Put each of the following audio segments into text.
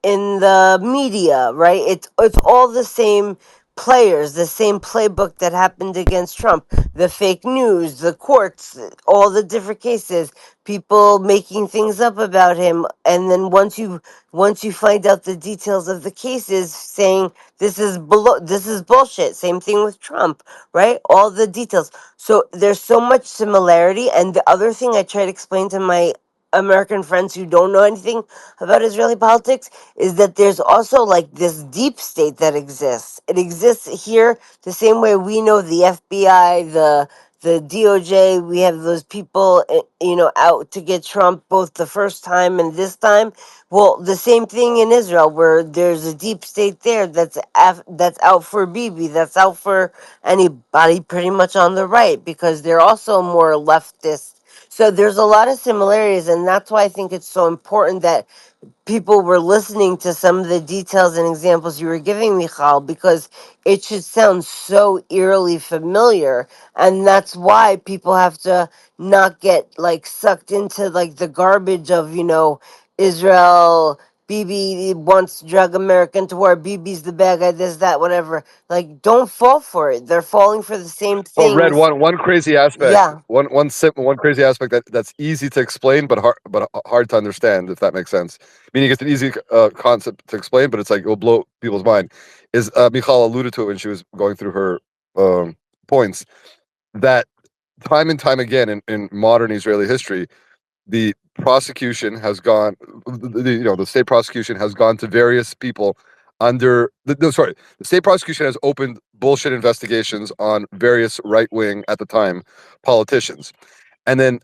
in the media, right? It's all the same players, the same playbook that happened against Trump. The fake news, the courts, all the different cases, people making things up about him, and then once you find out the details of the cases, saying this is bullshit. Same thing with Trump, right? All the details. So there's so much similarity. And the other thing I try to explain to my American friends who don't know anything about Israeli politics is that there's also like this deep state that exists. It exists here the same way we know the FBI, the DOJ. We have those people, out to get Trump both the first time and this time. Well, the same thing in Israel, where there's a deep state there that's out for Bibi, that's out for anybody pretty much on the right, because they're also more leftist. So there's a lot of similarities, and that's why I think it's so important that people were listening to some of the details and examples you were giving, Michal, because it should sound so eerily familiar. And that's why people have to not get like sucked into like the garbage of, Israel. Bibi wants to drag America into war. Bibi's the bad guy, this, that, whatever. Like, don't fall for it. They're falling for the same Oh, Red, things. one crazy aspect, Yeah. one crazy aspect that's easy to explain but hard to understand, if that makes sense. Meaning it's an easy concept to explain, but it's like it will blow people's mind. Is Michal alluded to it when she was going through her points, that time and time again in modern Israeli history, the prosecution has gone, the state prosecution has gone to various people under no, sorry, the state prosecution has opened bullshit investigations on various right wing at the time politicians, and then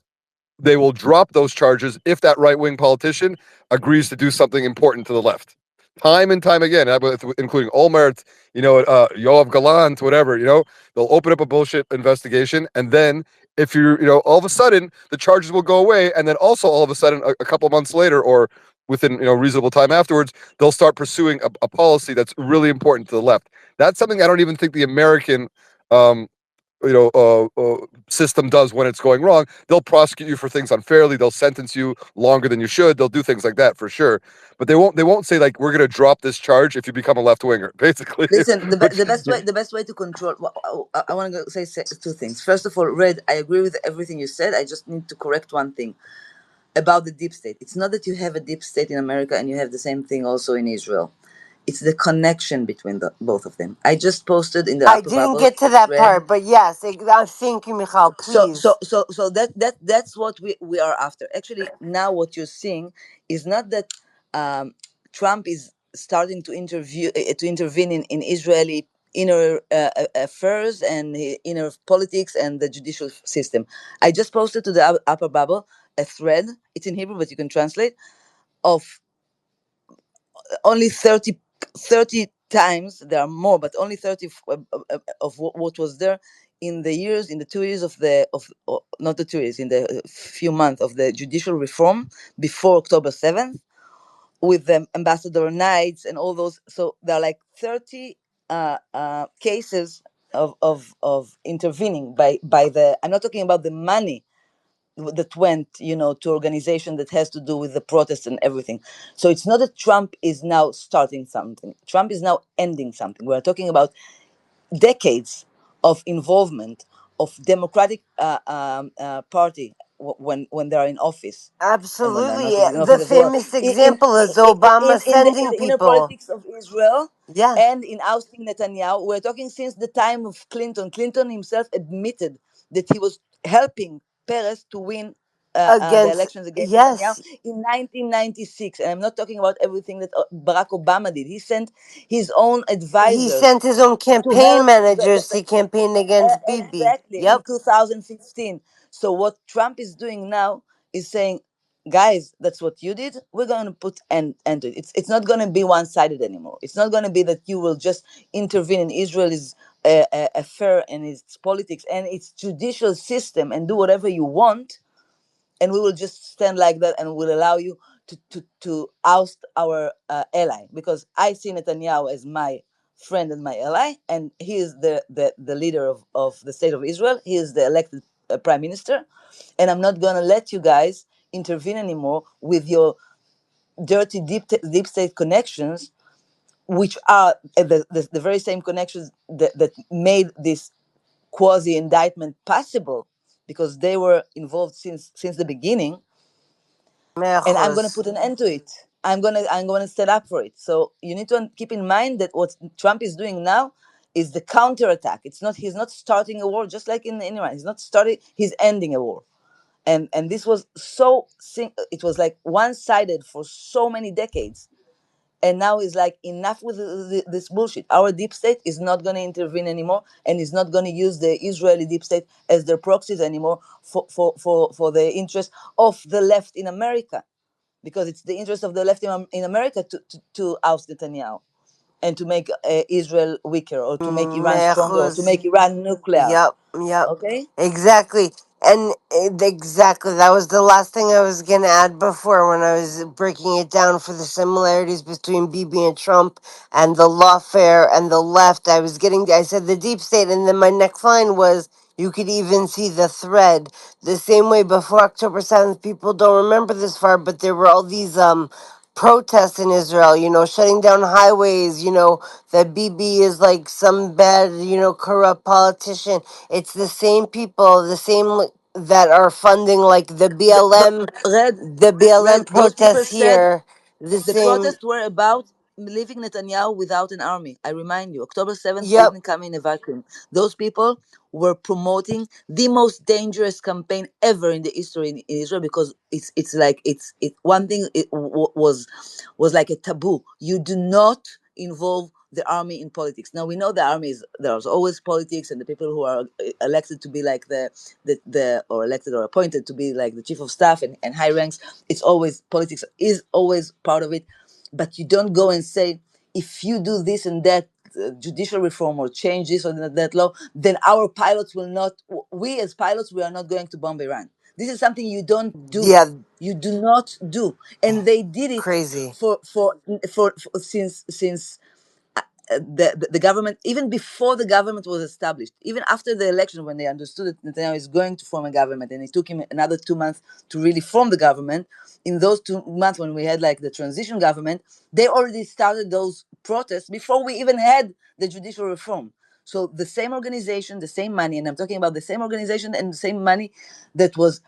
they will drop those charges if that right wing politician agrees to do something important to the left. Time and time again, including Olmert, Yoav Galant, whatever, they'll open up a bullshit investigation. And then if all of a sudden the charges will go away. And then also all of a sudden, a couple months later or within, reasonable time afterwards, they'll start pursuing a policy that's really important to the left. That's something I don't even think the American um, system does when it's going wrong. They'll prosecute you for things unfairly. They'll sentence you longer than you should. They'll do things like that for sure. But they won't say like we're going to drop this charge if you become a left winger, basically. Listen, Which the best way to control. I want to say two things. First of all, Red, I agree with everything you said. I just need to correct one thing about the deep state. It's not that you have a deep state in America and you have the same thing also in Israel. It's the connection between both of them. I just posted in the I upper didn't bubble get to a that thread. part, but yes, thank you, Michal, please. That's what we are after. Actually, now what you're seeing is not that um, Trump is starting to intervene in Israeli inner affairs and inner politics and the judicial system. I just posted to the upper bubble a thread. It's in Hebrew, but you can translate, of only 30 times. There are more, but only 30 of what was there in the 2 years not the 2 years, in the few months of the judicial reform before October 7th, with the ambassador Knights and all those. So there are like 30 cases of intervening by the. I'm not talking about the money that went, to organization that has to do with the protests and everything. So it's not that Trump is now starting something. Trump is now ending something. We're talking about decades of involvement of Democratic Party when they are in office, and when they're Absolutely. not in The office as well, famous in in example is Obama in sending the inner people. politics of Israel, Yeah. and in ousting Netanyahu. We're talking since the time of Clinton. Clinton himself admitted that he was helping Perez to win the Against, elections against Netanyahu yes, in 1996. And I'm not talking about everything that Barack Obama did. He sent his own he advisors sent his own to campaign help managers to campaign against Bibi. exactly in Yep. 2016. So what Trump is doing now is saying, guys, that's what you did. We're going to put end to it. It's not going to be one-sided anymore. It's not going to be that you will just intervene in Israel's affair and its politics and its judicial system and do whatever you want, and we will just stand like that and will allow you to oust our ally, because I see Netanyahu as my friend and my ally, and he is the leader of the state of Israel. He is the elected prime minister, and I'm not going to let you guys intervene anymore with your dirty deep state connections, which are the very same connections that made this quasi indictment possible, because they were involved since the beginning. And I'm going to Me'achos. put an end to it. I'm going to stand up for it. So you need to keep in mind that what Trump is doing now is the counterattack. It's not He's not starting a war, just like in Iran. He's not starting. He's ending a war. And this was it was like one-sided for so many decades. And now it's like, enough with this bullshit. Our deep state is not going to intervene anymore, and is not going to use the Israeli deep state as their proxies anymore for the interest of the left in America, because it's the interest of the left in America to oust Netanyahu, and to make Israel weaker, or to make Iran stronger, or to Me'achos. make Iran nuclear. Yep, yep, Okay. exactly. And exactly, that was the last thing I was going to add before when I was breaking it down for the similarities between Bibi and Trump and the lawfare and the left. I said the deep state, and then my next line was you could even see the thread. The same way before October 7th, people don't remember this far, but there were all these protests in Israel, shutting down highways, that BB is like some bad, corrupt politician. It's the same people, that are funding like The red the BLM red Those people protests said here. The the same, protests were about leaving Netanyahu without an army. I remind you, October 7th yep, didn't come in a vacuum. Those people were promoting the most dangerous campaign ever in the history in Israel, because it's like one thing, was like a taboo. You do not involve the army in politics. Now we know the army there's always politics, and the people who are elected to be like the or elected or appointed to be like the chief of staff and high ranks, it's always politics is always part of it. But you don't go and say, if you do this and that judicial reform, or change this or that law, then our pilots will not. We as pilots, we are not going to bomb Iran. This is something you don't do. yeah, You do not do, and they did it crazy. for since the government, even before the government was established, even after the election, when they understood that Netanyahu is going to form a government, and it took him another 2 months to really form the government. In those 2 months, when we had like the transition government, they already started those protests before we even had the judicial reform. So the same organization, the same money, and I'm talking about the same organization and the same money that was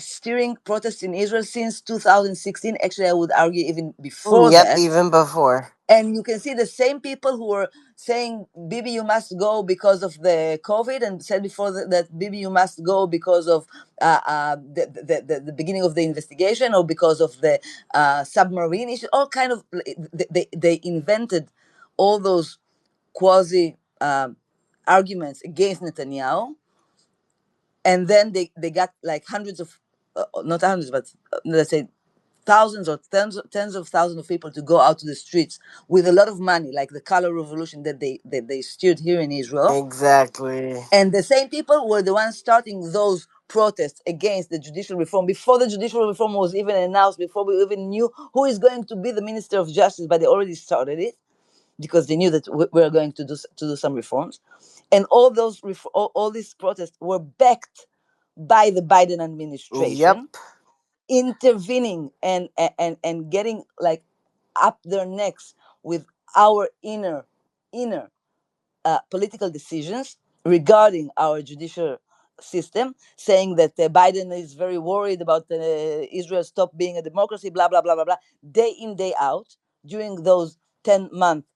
steering protests in Israel since 2016. Actually, I would argue even before Yep, that. even before. And you can see the same people who were saying, Bibi, you must go because of the COVID, and said before that Bibi, you must go because of the beginning of the investigation, or because of the submarine issue. All kind of, they invented all those quasi arguments against Netanyahu, and then they got like hundreds of, not hundreds, but let's say thousands or tens of thousands of people to go out to the streets with a lot of money, like the color revolution that they steered here in Israel. Exactly. And the same people were the ones starting those protests against the judicial reform before the judicial reform was even announced, before we even knew who is going to be the minister of justice. But they already started it, because they knew that we were going to do some reforms. And all these protests were backed by the Biden Yep, administration, intervening and getting like up their necks with our inner political decisions regarding our judicial system, saying that Biden is very worried about Israel stop being a democracy, blah blah blah blah blah, day in day out, during those 10 months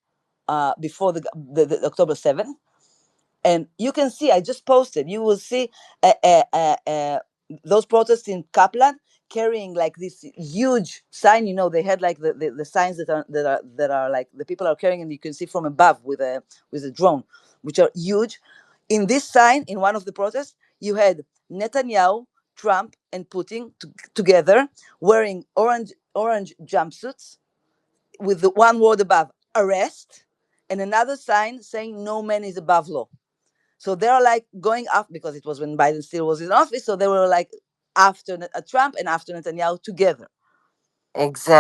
before the October 7th. And you can see, I just posted, you will see uh, uh, uh, uh, those protests in Kaplan carrying like this huge sign. They had like the signs that are like the people are carrying, and you can see from above with a drone, which are huge. In this sign, in one of the protests, you had Netanyahu, Trump, and Putin together, wearing orange jumpsuits, with the one word above, arrest, and another sign saying no man is above law. So they are like going up, because it was when Biden still was in office. So they were like after Trump and after Netanyahu together.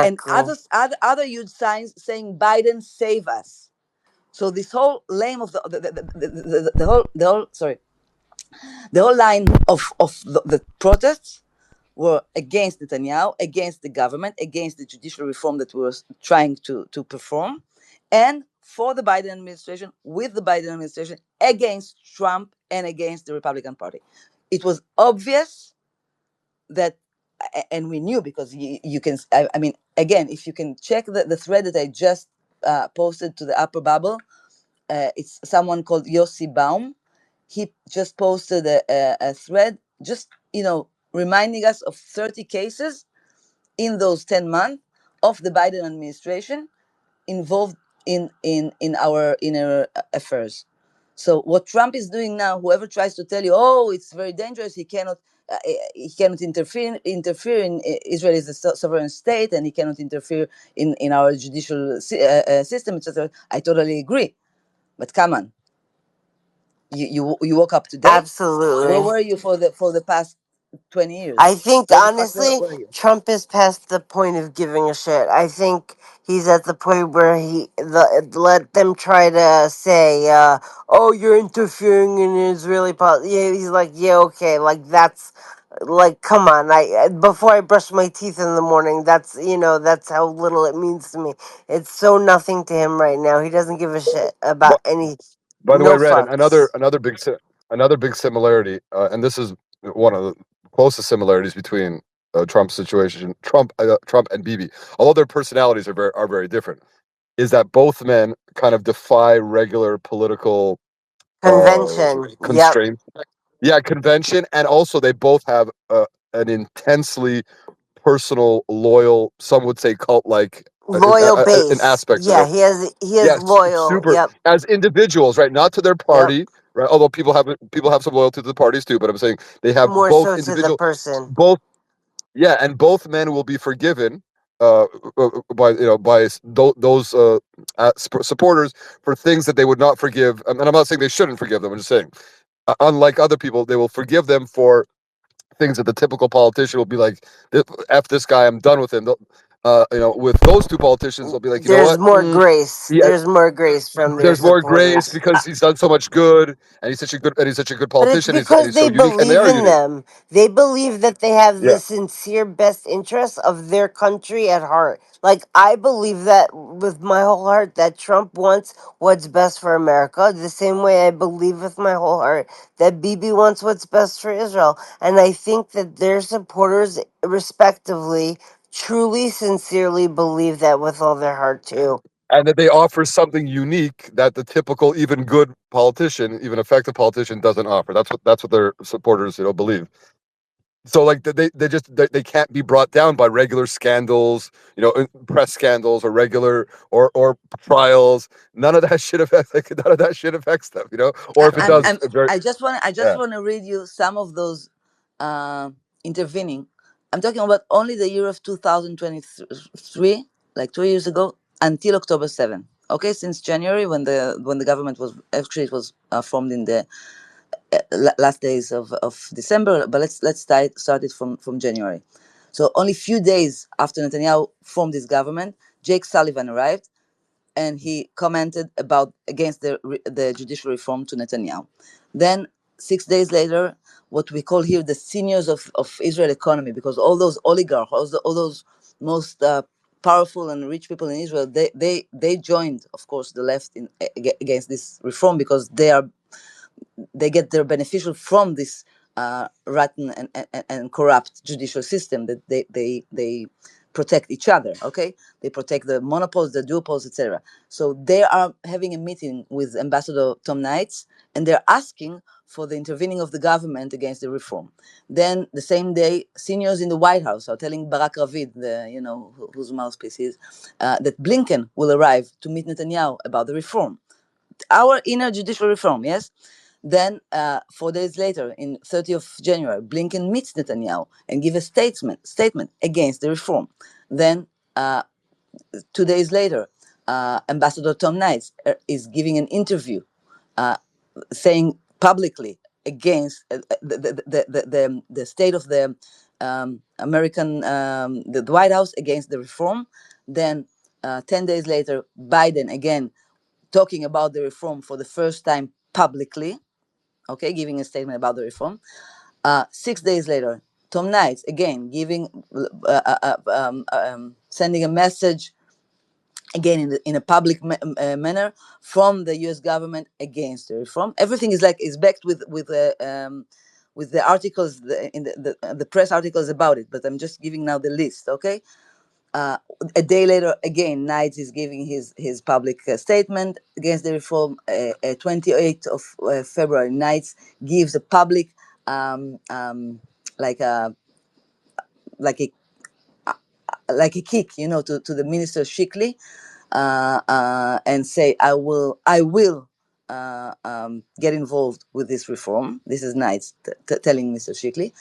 And exactly. other huge signs saying Biden save us. So this whole lane of the whole line of the protests were against Netanyahu, against the government, against the judicial reform that we were trying to perform, and for the Biden administration, with the Biden administration, against Trump and against the Republican Party. It was obvious that, and we knew because you can, I mean, again, if you can check the thread that I just posted to the upper bubble, it's someone called Yossi Baum. He just posted a thread, just, reminding us of 30 cases in those 10 months of the Biden administration involved in our inner affairs. So what Trump is doing now, whoever tries to tell you, oh, it's very dangerous, he cannot interfere in Israel is a sovereign state, and he cannot interfere in our judicial system, etc. I totally agree, but come on, you woke up today. Where Absolutely. were you for the past 20 years? I think Where the fuck honestly, were you? Trump is past the point of giving a shit. I think he's at the point where let them try to say, "Oh, you're interfering in Israeli politics." Yeah, he's like, "Yeah, okay, like that's like, come on." Before I brush my teeth in the morning, that's how little it means to me. It's so nothing to him right now. He doesn't give a shit about But any, by the way, no Red, and fucks. another big similarity, and this is one of the closest similarities between Trump's situation, Trump and Bibi, although their personalities are very different, is that both men kind of defy regular political Convention. Yep. constraints. Yeah, convention, and also they both have an intensely personal, loyal, some would say cult-like, Loyal an base. aspect to Yeah, them. he has Yes, loyal. super Yep. as individuals, right? Not to their Yep. party, right? Although people have some loyalty to the parties too, but I'm saying they have More both so to the person. both, yeah, and both men will be forgiven uh, by those supporters for things that they would not forgive. And I'm not saying they shouldn't forgive them. I'm just saying, unlike other people, they will forgive them for things that the typical politician will be like, "F this guy, I'm done with him." With those two politicians, they'll be like, "You know There's what? more grace. Yeah, There's more grace from their there's more grace supporters. because he's done so much good, and he's such a good But it's politician. And because he's they so unique, and they believe are in unique." them. They believe that they have Yeah, the sincere best interests of their country at heart. Like, I believe that with my whole heart that Trump wants what's best for America, the same way I believe with my whole heart that Bibi wants what's best for Israel. And I think that their supporters, respectively, truly, sincerely believe that with all their heart, too. and that they offer something unique that the typical, even good politician, even effective politician, doesn't offer. That's what their supporters, believe. So like they can't be brought down by regular scandals, press scandals, or regular or trials. None of that shit affects like, none of that shit affects them, or if it I'm, does, I'm, very, I just yeah. want to read you some of those uh, intervening. I'm talking about only the year of 2023, like 2 years ago, until October 7. Okay, since January, when the government was actually, it was formed in the last days of December. But let's start it from January. So only few days after Netanyahu formed his government, Jake Sullivan arrived, and he commented about against the judicial reform to Netanyahu. Then 6 days later, what we call here the seniors of Israel economy, because all those oligarchs, all those most powerful and rich people in Israel, they joined, of course, the left against this reform, because they get their beneficial from this rotten and corrupt judicial system that they protect each other. Okay, they protect the monopoles, the duopoles, etc. So they are having a meeting with Ambassador Tom Knights, and they're asking for the intervening of the government against the reform. Then the same day, seniors in the White House are telling Barak Ravid, whose mouthpiece is, that Blinken will arrive to meet Netanyahu about the reform, our inner judicial reform, yes? Then 4 days later, in 30th of January, Blinken meets Netanyahu and gives a statement against the reform. Then 2 days later, Ambassador Tom Knights is giving an interview uh, saying publicly against the state of the American, the White House against the reform. Then 10 days later, Biden again talking about the reform for the first time publicly, okay, giving a statement about the reform. 6 days later, Tom Knights again giving, sending a message again in a public manner from the U.S. government against the reform. Everything is backed with the articles, in the press articles about it. But I'm just giving now the list, okay? A day later, again, Knights is giving his public statement against the reform. 28th of February, Knights gives a public, like a like a like a kick, to the minister Shikli, and say, I will get involved with this reform. This is Knights telling Mr. Shikli.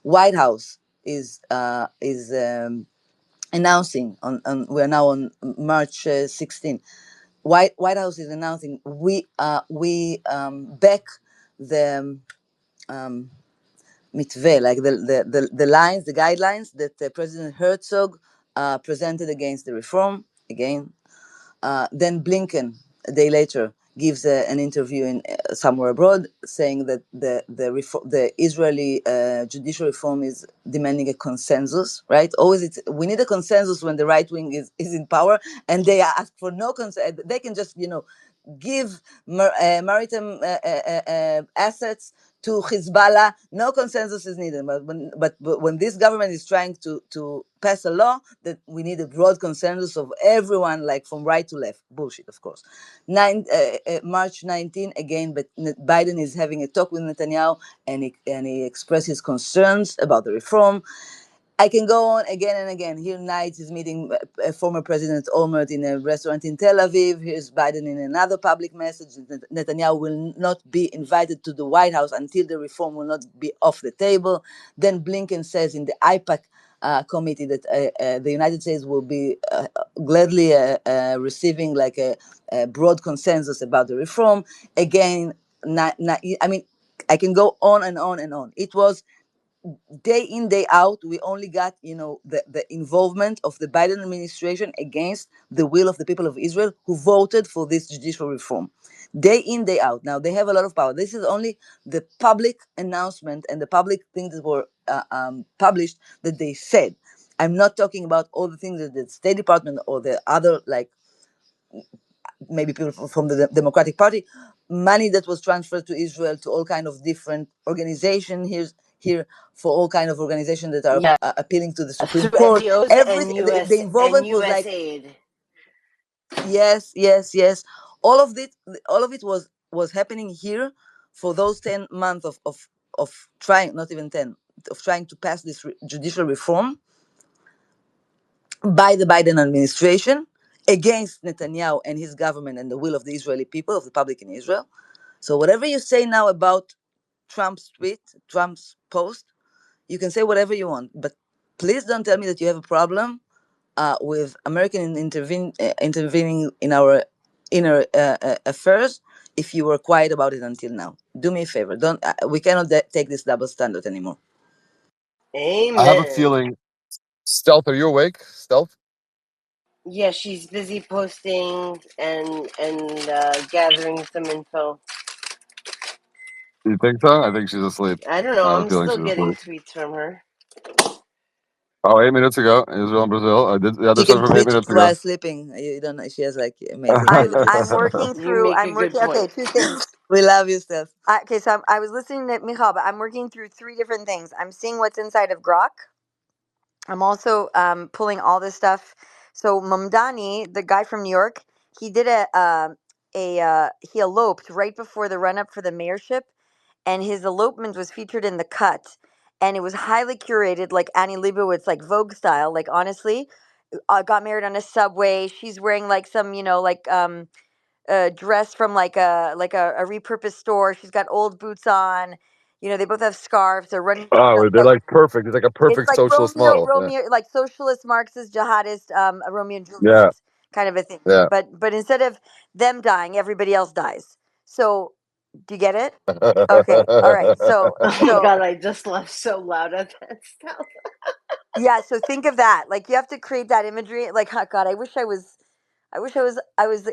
White House is announcing we're now on March 16. White House is announcing, we back the mitzvah, like the lines, the guidelines that President Herzog presented against the reform. Again, then Blinken, a day later, gives an interview in somewhere abroad, saying that the Israeli judicial reform is demanding a consensus. Right? Always, we need a consensus when the right wing is in power, and they ask for no consensus. They can just give maritime assets to Hezbollah. No consensus is needed. But when this government is trying to pass a law, that we need a broad consensus of everyone, like from right to left. Bullshit, of course. March 19 again, but Biden is having a talk with Netanyahu, and he expressed his concerns about the reform. I can go on again and again. Here, Knight is meeting former President Olmert in a restaurant in Tel Aviv. Here's Biden in another public message. Netanyahu will not be invited to the White House until the reform will not be off the table. Then Blinken says in the IPAC committee that the United States will be gladly receiving like a broad consensus about the reform. Again, I mean, I can go on and on and on. It was day in, day out. We only got the involvement of the Biden administration against the will of the people of Israel who voted for this judicial reform, day in, day out. Now they have a lot of power. This is only the public announcement and the public things that were published that they said. I'm not talking about all the things that the State Department or the other, like maybe people from the Democratic Party, money that was transferred to Israel to all kind of different organizations here for all kind of organizations that are Yeah, appealing to the Supreme through Court. NGOs and Everything, the involvement was like, USAID. yes, yes, yes. All of it, all of it was happening here for those 10 months of trying, not even 10, of trying to pass this judicial reform by the Biden administration against Netanyahu and his government and the will of the Israeli people, of the public in Israel. So whatever you say now about Trump's tweet, Trump's post, you can say whatever you want, but please don't tell me that you have a problem with American intervening in our inner affairs if you were quiet about it until now. Do me a favor. Don't. We cannot take this double standard anymore. I have a Amen. feeling. Stealth, are you awake? Stealth? Yeah, she's busy posting and gathering some info. You think so? I think she's asleep. I don't know. I have a I'm feeling still she's getting asleep. tweets from her. Oh, 8 minutes ago, Israel and Brazil. I did. Yeah, She this one can from eight tweet minutes ago. while sleeping. You don't know. She has like amazing I'm abilities. working You through. make a I'm good working. Okay, point. two things. We love you, Steph. Okay, so I was listening to Michal, but I'm working through three different things. I'm seeing what's inside of Grok. I'm also pulling all this stuff. So Mamdani, the guy from New York, he did he eloped right before the run up for the mayorship, and his elopement was featured in the Cut, and it was highly curated, like Annie Leibovitz, like Vogue style. Like honestly, got married on a subway. She's wearing like some, like dress from like a repurposed store. She's got old boots on. They both have scarves. They're running down Oh, the they're like perfect. It's like a it's perfect like socialist model. Yeah. Romeo, like socialist, Marxist, jihadist, Romeo and Yeah. Juliet kind of a thing. Yeah. But instead of them dying, everybody else dies. So, do you get it? Okay, all right. So Oh my so god, I just laughed so loud at that stuff. yeah. So think of that. Like you have to create that imagery. Like, oh God, I wish I was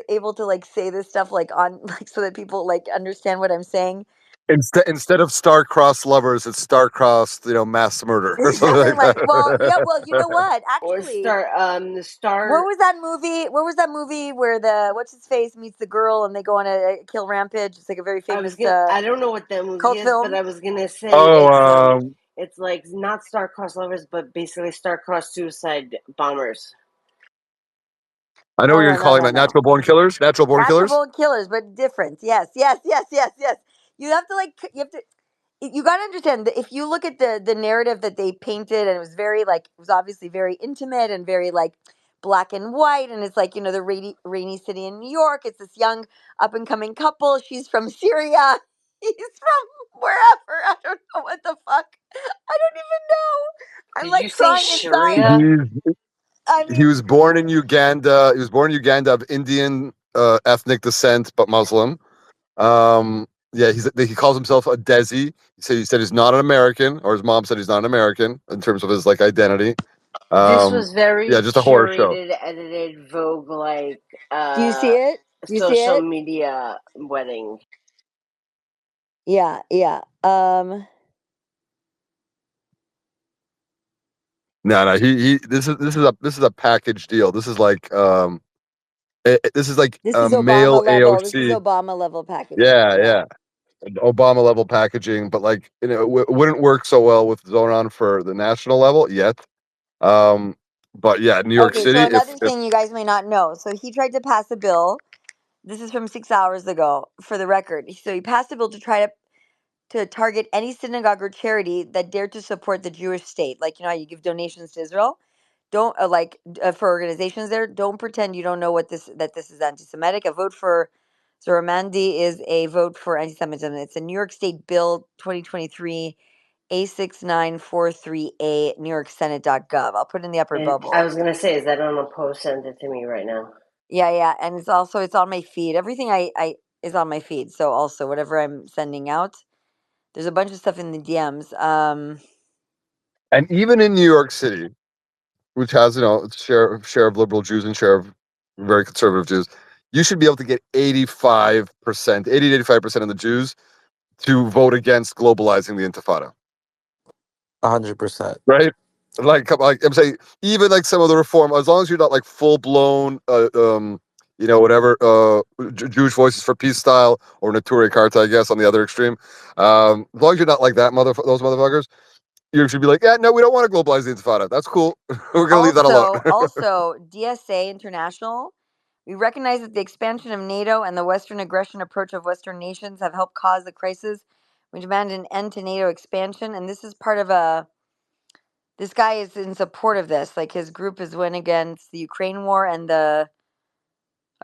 able to like say this stuff like on like so that people like understand what I'm saying. Instead of star-crossed lovers, it's star-crossed, mass murder or something Something like like, well, yeah, well, you know that. what? Or Actually, the what star. was that movie? What was that movie where the what's his face meets the girl and they go on a kill rampage? It's like a very famous I don't know what that movie cult is, but film. I was gonna say Oh, it's like not star-crossed lovers, but basically star-crossed suicide bombers. I know Oh what no, you're no, calling no, that. no. Natural Born Killers. Natural Born Natural Killers. Born Killers, but different. Yes, yes, yes, yes, yes. You have to like you have to you got to understand that if you look at the narrative that they painted, and it was very like it was obviously very intimate and very like black and white, and it's like the rainy city in New York. It's this young up and coming couple. She's from Syria. He's from wherever. I don't know what the fuck. I don't even know. I'm Did you like say crying inside. Sharia? I He mean, was born in Uganda. He was born in Uganda of Indian ethnic descent, but Muslim. Yeah, he calls himself a Desi. He said he's not an American, or his mom said he's not an American in terms of his like identity. This Um, was yeah, very just a horror show. curated, edited, Vogue like do you see it? Do you see social it? media wedding. Yeah, yeah. No, no, he. This is a package deal. This is like this is like This a is male Obama level. This is AOC. Obama level packaging. Yeah, Yeah. yeah. Obama level packaging, but like it wouldn't work so well with Zoran for the national level yet. Um, but yeah, New York Okay, so City. another If thing you guys may not know. So he tried to pass a bill. This is from 6 hours ago, for the record. So he passed a bill to try to target any synagogue or charity that dared to support the Jewish state. Like how you give donations to Israel. Don't for organizations there. Don't pretend you don't know this is anti-Semitic. A vote for Zoramandi is a vote for anti-Semitism. It's a New York State Bill 2023 A6943A, NewYorkSenate.gov. I'll put it in the upper And I bubble. was gonna say, is that on a post? Send it to me right now. Yeah, yeah, and it's on my feed. Everything I is on my feed. So also whatever I'm sending out, there's a bunch of stuff in the DMs. and even in New York City, which has its share of liberal Jews and share of very conservative Jews, you should be able to get 85%, 80 to 85% of the Jews to vote against globalizing the Intifada. 100%. Right? Like I'm saying, even like some of the reform, as long as you're not like full blown, whatever, Jewish Voices for Peace style or Neturei Karta, I guess, on the other extreme. As long as you're not like that those motherfuckers, you should be like, yeah, no, we don't want to globalize the Intifada. That's cool. We're gonna leave that alone. Also, DSA International. We recognize that the expansion of NATO and the Western aggression approach of Western nations have helped cause the crisis. We demand an end to NATO expansion, and this is part of a. This guy is in support of this. Like his group is went against the Ukraine war and the.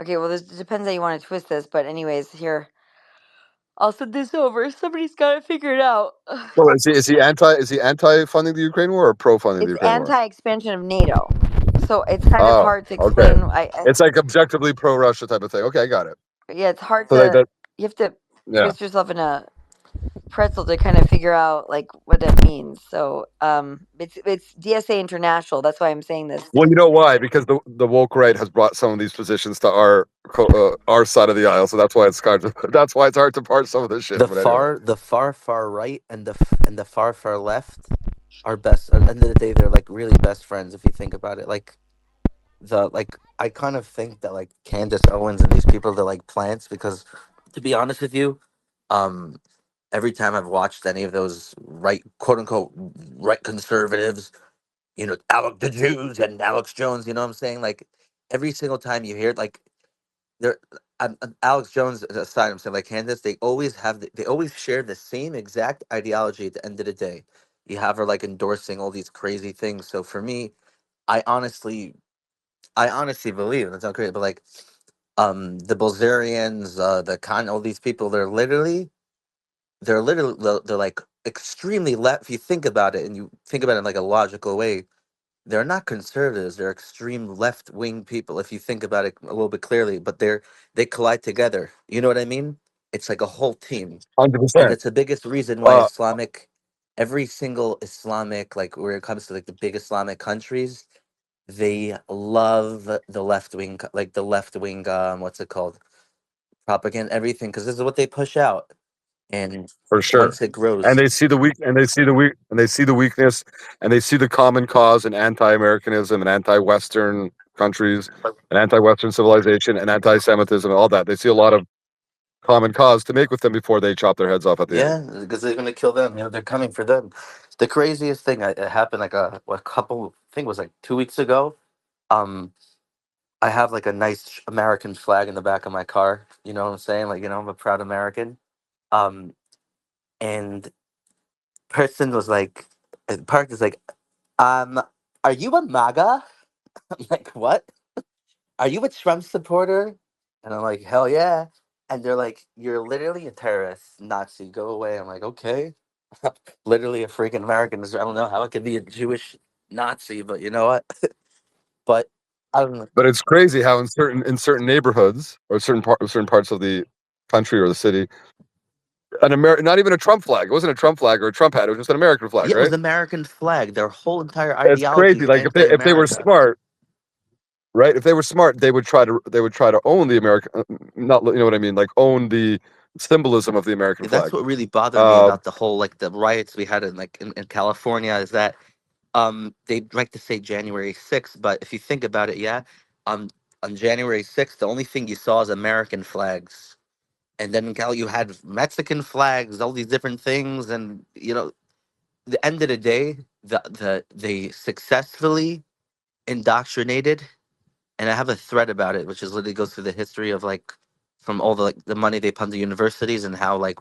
Okay, well, this depends how you want to twist this, but anyways, here I'll send this over. Somebody's got to figure it out. So is he anti funding the Ukraine war or pro funding the It's Ukraine war? anti-expansion of NATO, so it's kind of Oh, hard to okay. explain. It's like objectively pro Russia type of thing. Okay, I got it. Yeah, it's hard So to. that You have to yeah. twist yourself in a pretzel to kind of figure out like what that means. So it's DSA International. That's why I'm saying this. Well, you know why? Because the woke right has brought some of these positions to our side of the aisle, so that's why it's hard to, that's why it's hard to parse some of this shit. The But anyway, far right and the far left are best. At the end of the day, they're like really best friends if you think about it. Like I kind of think that like Candace Owens and these people, they're like plants because, to be honest with you, um, every time I've watched any of those right, quote unquote, right conservatives, Alec the Jews and Alex Jones, you know what I'm saying? Like every single time you hear it, like they're Alex Jones aside, I'm saying like Candace, they always share the same exact ideology at the end of the day. You have her like endorsing all these crazy things. So for me, I honestly, I honestly believe that's not great, but like the Bulgarians, all these people, they're like extremely left. If you think about it and you think about it in like a logical way, they're not conservatives. They're extreme left wing people. If you think about it a little bit clearly, but they collide together. You know what I mean? It's like a whole team, 100%. and it's the biggest reason why every single Islamic, like where it comes to like the big Islamic countries, they love the left wing, what's it called, propaganda, everything, because this is what they push out. and for sure. once it grows, And they see the weak, and they see the weak, and they see the weakness, and they see the common cause in anti-Americanism and anti-Western countries and anti-Western civilization and anti-Semitism and all that. They see a lot of common cause to make with them before they chop their heads off at the end. yeah, because they're gonna kill them. They're coming for them. The craziest thing it happened like a couple. I think it was like 2 weeks ago. Um, I have like a nice American flag in the back of my car. You know what I'm saying? Like, I'm a proud American. Um, and person was like, Park is like, um, are you a MAGA? I'm like, what? Are you a Trump supporter? And I'm like, hell yeah. And they're like, you're literally a terrorist, Nazi. Go away. I'm like, okay. Literally a freaking American. I don't know how it could be a Jewish Nazi, but you know what? But I don't know. But it's crazy how in certain neighborhoods or certain parts of the country or the city, not even a Trump flag. It wasn't a Trump flag or a Trump hat. It was just an American flag, Yeah, it was right? the American flag. Their whole entire It's ideology crazy. is Like if they were anti-America. smart, right? If they were smart, they would try to own the American, not you know what I mean, like own the symbolism of the American That's flag. what really bothered me Uh, about the whole like the riots we had in California is that they like to say January 6th, but if you think about it, yeah, on on January 6th, the only thing you saw is American flags. And then in Cal you had Mexican flags, all these different things, and the end of the day, they successfully indoctrinated, and I have a thread about it, which is literally goes through the history of like from all the like the money they pump to universities and how like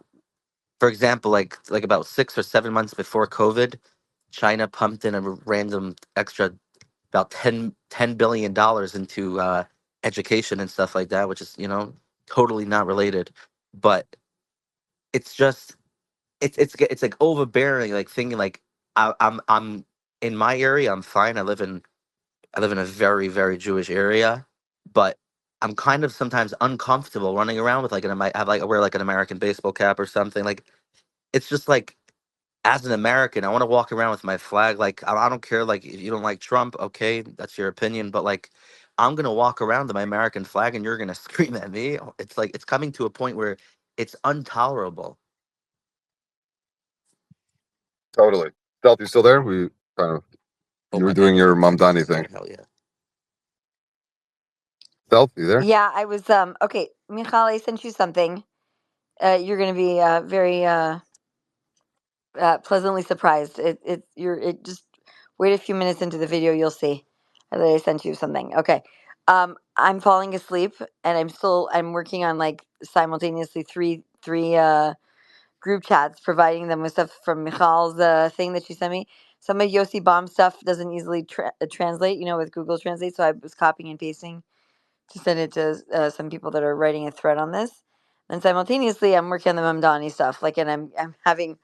for example like about 6 or 7 months before COVID, China pumped in a random extra about $10 billion into education and stuff like that, which is totally not related, but it's just it's like overbearing, like thinking like I'm in my area, I'm fine. I live in a very very Jewish area, but I'm kind of sometimes uncomfortable running around with like I wear like an American baseball cap or something. Like it's just like as an American, I want to walk around with my flag. Like I don't care. Like if you don't like Trump, okay, that's your opinion. But like I'm gonna walk around with my American flag, and you're gonna scream at me. It's like it's coming to a point where it's intolerable. totally. Stealth, you still there? We kind of Oh, you were my doing neighbor's your gonna send me Mamdani something. thing. Hell yeah. Stealth, you there? Yeah, I was okay. Michal, I sent you something. You're gonna be very pleasantly surprised. It just wait a few minutes into the video, you'll see that I sent you something. Okay, I'm falling asleep, and I'm working on like simultaneously three group chats, providing them with stuff from Michal's thing that she sent me. Some of Yossi Bomb stuff doesn't easily translate, with Google Translate, so I was copying and pasting to send it to some people that are writing a thread on this. And simultaneously, I'm working on the Mamdani stuff. Like, and I'm having,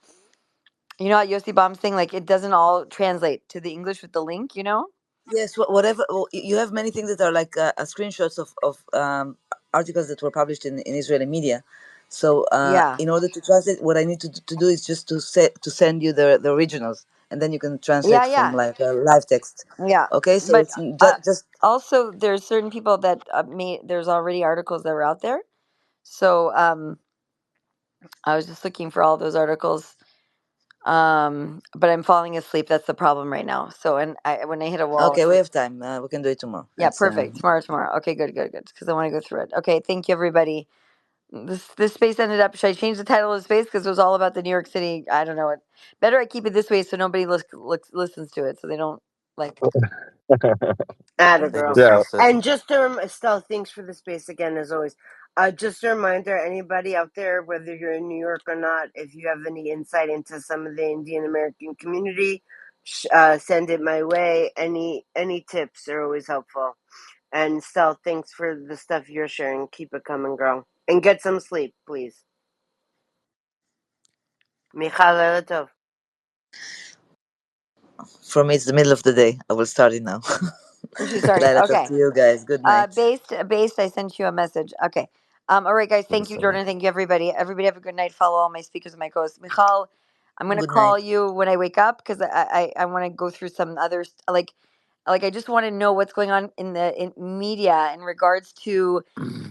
what Yossi Bomb's thing, like, it doesn't all translate to the English with the link. Yes, whatever. Well, you have many things that are like screenshots of articles that were published in Israeli media. So Yeah, in order to translate, what I need to do is just to send you the originals, and then you can yeah, translate from yeah, like a live text. yeah. Okay, so But it's just also, there's certain people that there's already articles that were out there. So I was just looking for all those articles. But I'm falling asleep. That's the problem right now. So, and when I hit a wall, okay. We have time. We can do it tomorrow. yeah, It's perfect. Tomorrow. Okay, good, good, good. Because I want to go through it. Okay, thank you, everybody. This space ended up. Should I change the title of the space because it was all about the New York City? I don't know. It better I keep it this way so nobody listens to it, so they don't like. Atta Maybe girl. Yeah. fix it. And just a Estelle, thanks for the space again as always. Just a reminder, anybody out there, whether you're in New York or not, if you have any insight into some of the Indian American community, send it my way. Any tips are always helpful. And Estelle, thanks for the stuff you're sharing. Keep it coming, girl. And get some sleep, please. Michal Eletov. for me. It's the middle of the day. I will start it now. She's starting. Laila, talk Okay. to you guys. Good night. Based. I sent you a message. Okay. All right, guys. Thank you, Jordan. Thank you, everybody. Everybody have a good night. Follow all my speakers and my co-hosts. Michal, I'm gonna Good night. call you when I wake up because I want to go through some others like I just want to know what's going on in the media in regards to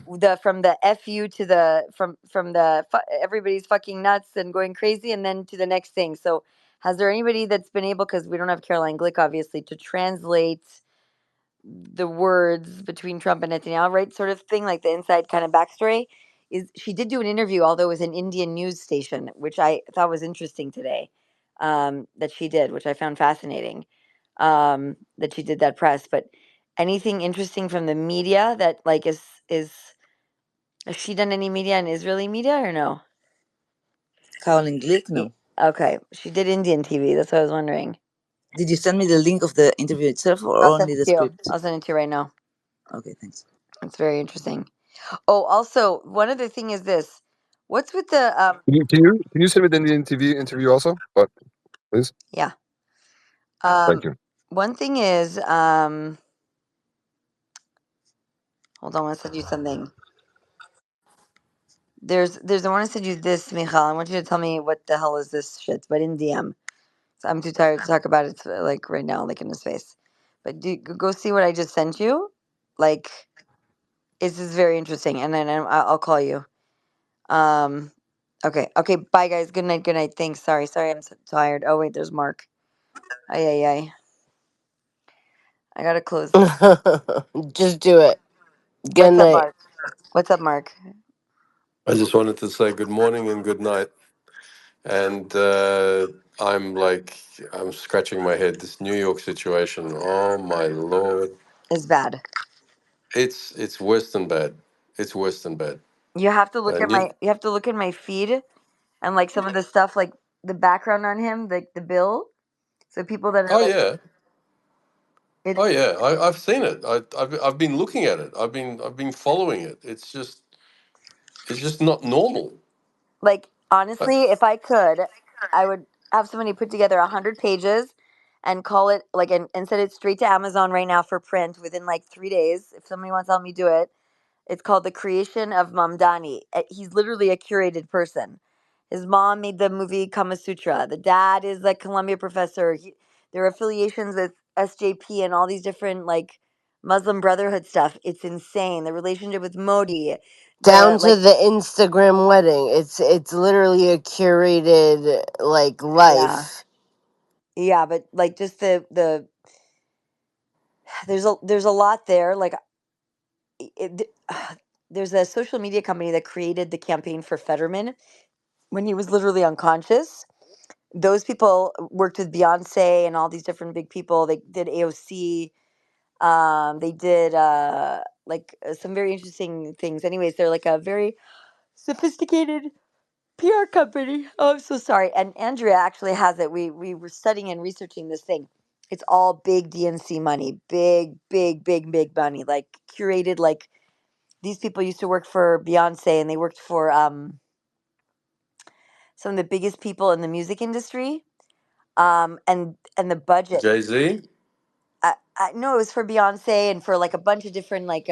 the from the fu to the from the everybody's fucking nuts and going crazy, and then to the next thing. So has there anybody that's been able, because we don't have Caroline Glick obviously, to translate the words between Trump and Netanyahu, right? Sort of thing, like the inside kind of backstory. Is she did do an interview, although it was an Indian news station, which I thought was interesting today. That she did, which I found fascinating. That she did that press, but anything interesting from the media that like is has she done any media in Israeli media or no? Caroline Glick, Ye- no. Okay, she did Indian TV. That's what I was wondering. Did you send me the link of the interview itself or I'll send only it the to you. script? I'll send it to you right now. Okay, thanks. It's very interesting. Oh, also, one other thing is this. What's with the Can you send me the Indian TV interview also? But please, yeah. thank you. One thing is hold on, I want to send you something. There's I want to send you this, Michal. I want you to tell me what the hell is this shit, but in DM. So I'm too tired to talk about it like right now, like in his face. But go see what I just sent you. Like, this is very interesting, and then I'll call you. Um, okay, okay. Bye, guys. Good night. Good night. Thanks. Sorry. I'm so tired. Oh wait, there's Mark. Ay, ay, ay. I gotta close this. Just do it. Good What's up, night. Mark? What's up, Mark? I just wanted to say good morning and good night. And I'm like, I'm scratching my head. This New York situation, oh my lord, Is bad. it's worse than bad. It's worse than bad. You have to look at And you, my feed and like some of the stuff, like the background on him, like the bill. So people that are oh like yeah, it, oh yeah, I've seen it. I've been looking at it. I've been following it. It's just not normal. like Uh, honestly, if I could, I would have somebody put together 100 pages and call it like and send it straight to Amazon right now for print within like 3 days. If somebody wants to help me do it, it's called The Creation of Mamdani. He's literally a curated person. His mom made the movie Kama Sutra. The dad is a Columbia professor. There are affiliations with SJP and all these different like Muslim Brotherhood stuff. It's insane. The relationship with Modi, the Down to like, the Instagram wedding. It's literally a curated like yeah, life. yeah, but like just the there's a lot there. Like it, there's a social media company that created the campaign for Fetterman when he was literally unconscious. Those people worked with Beyonce and all these different big people. They did AOC. They did some very interesting things. Anyways, they're like a very sophisticated PR company. Oh, I'm so sorry. And Andrea actually has it. We were studying and researching this thing. It's all big DNC money, big money, like curated. Like these people used to work for Beyonce, and they worked for some of the biggest people in the music industry. And the budget. Jay Z. I no, it was for Beyonce and for like a bunch of different like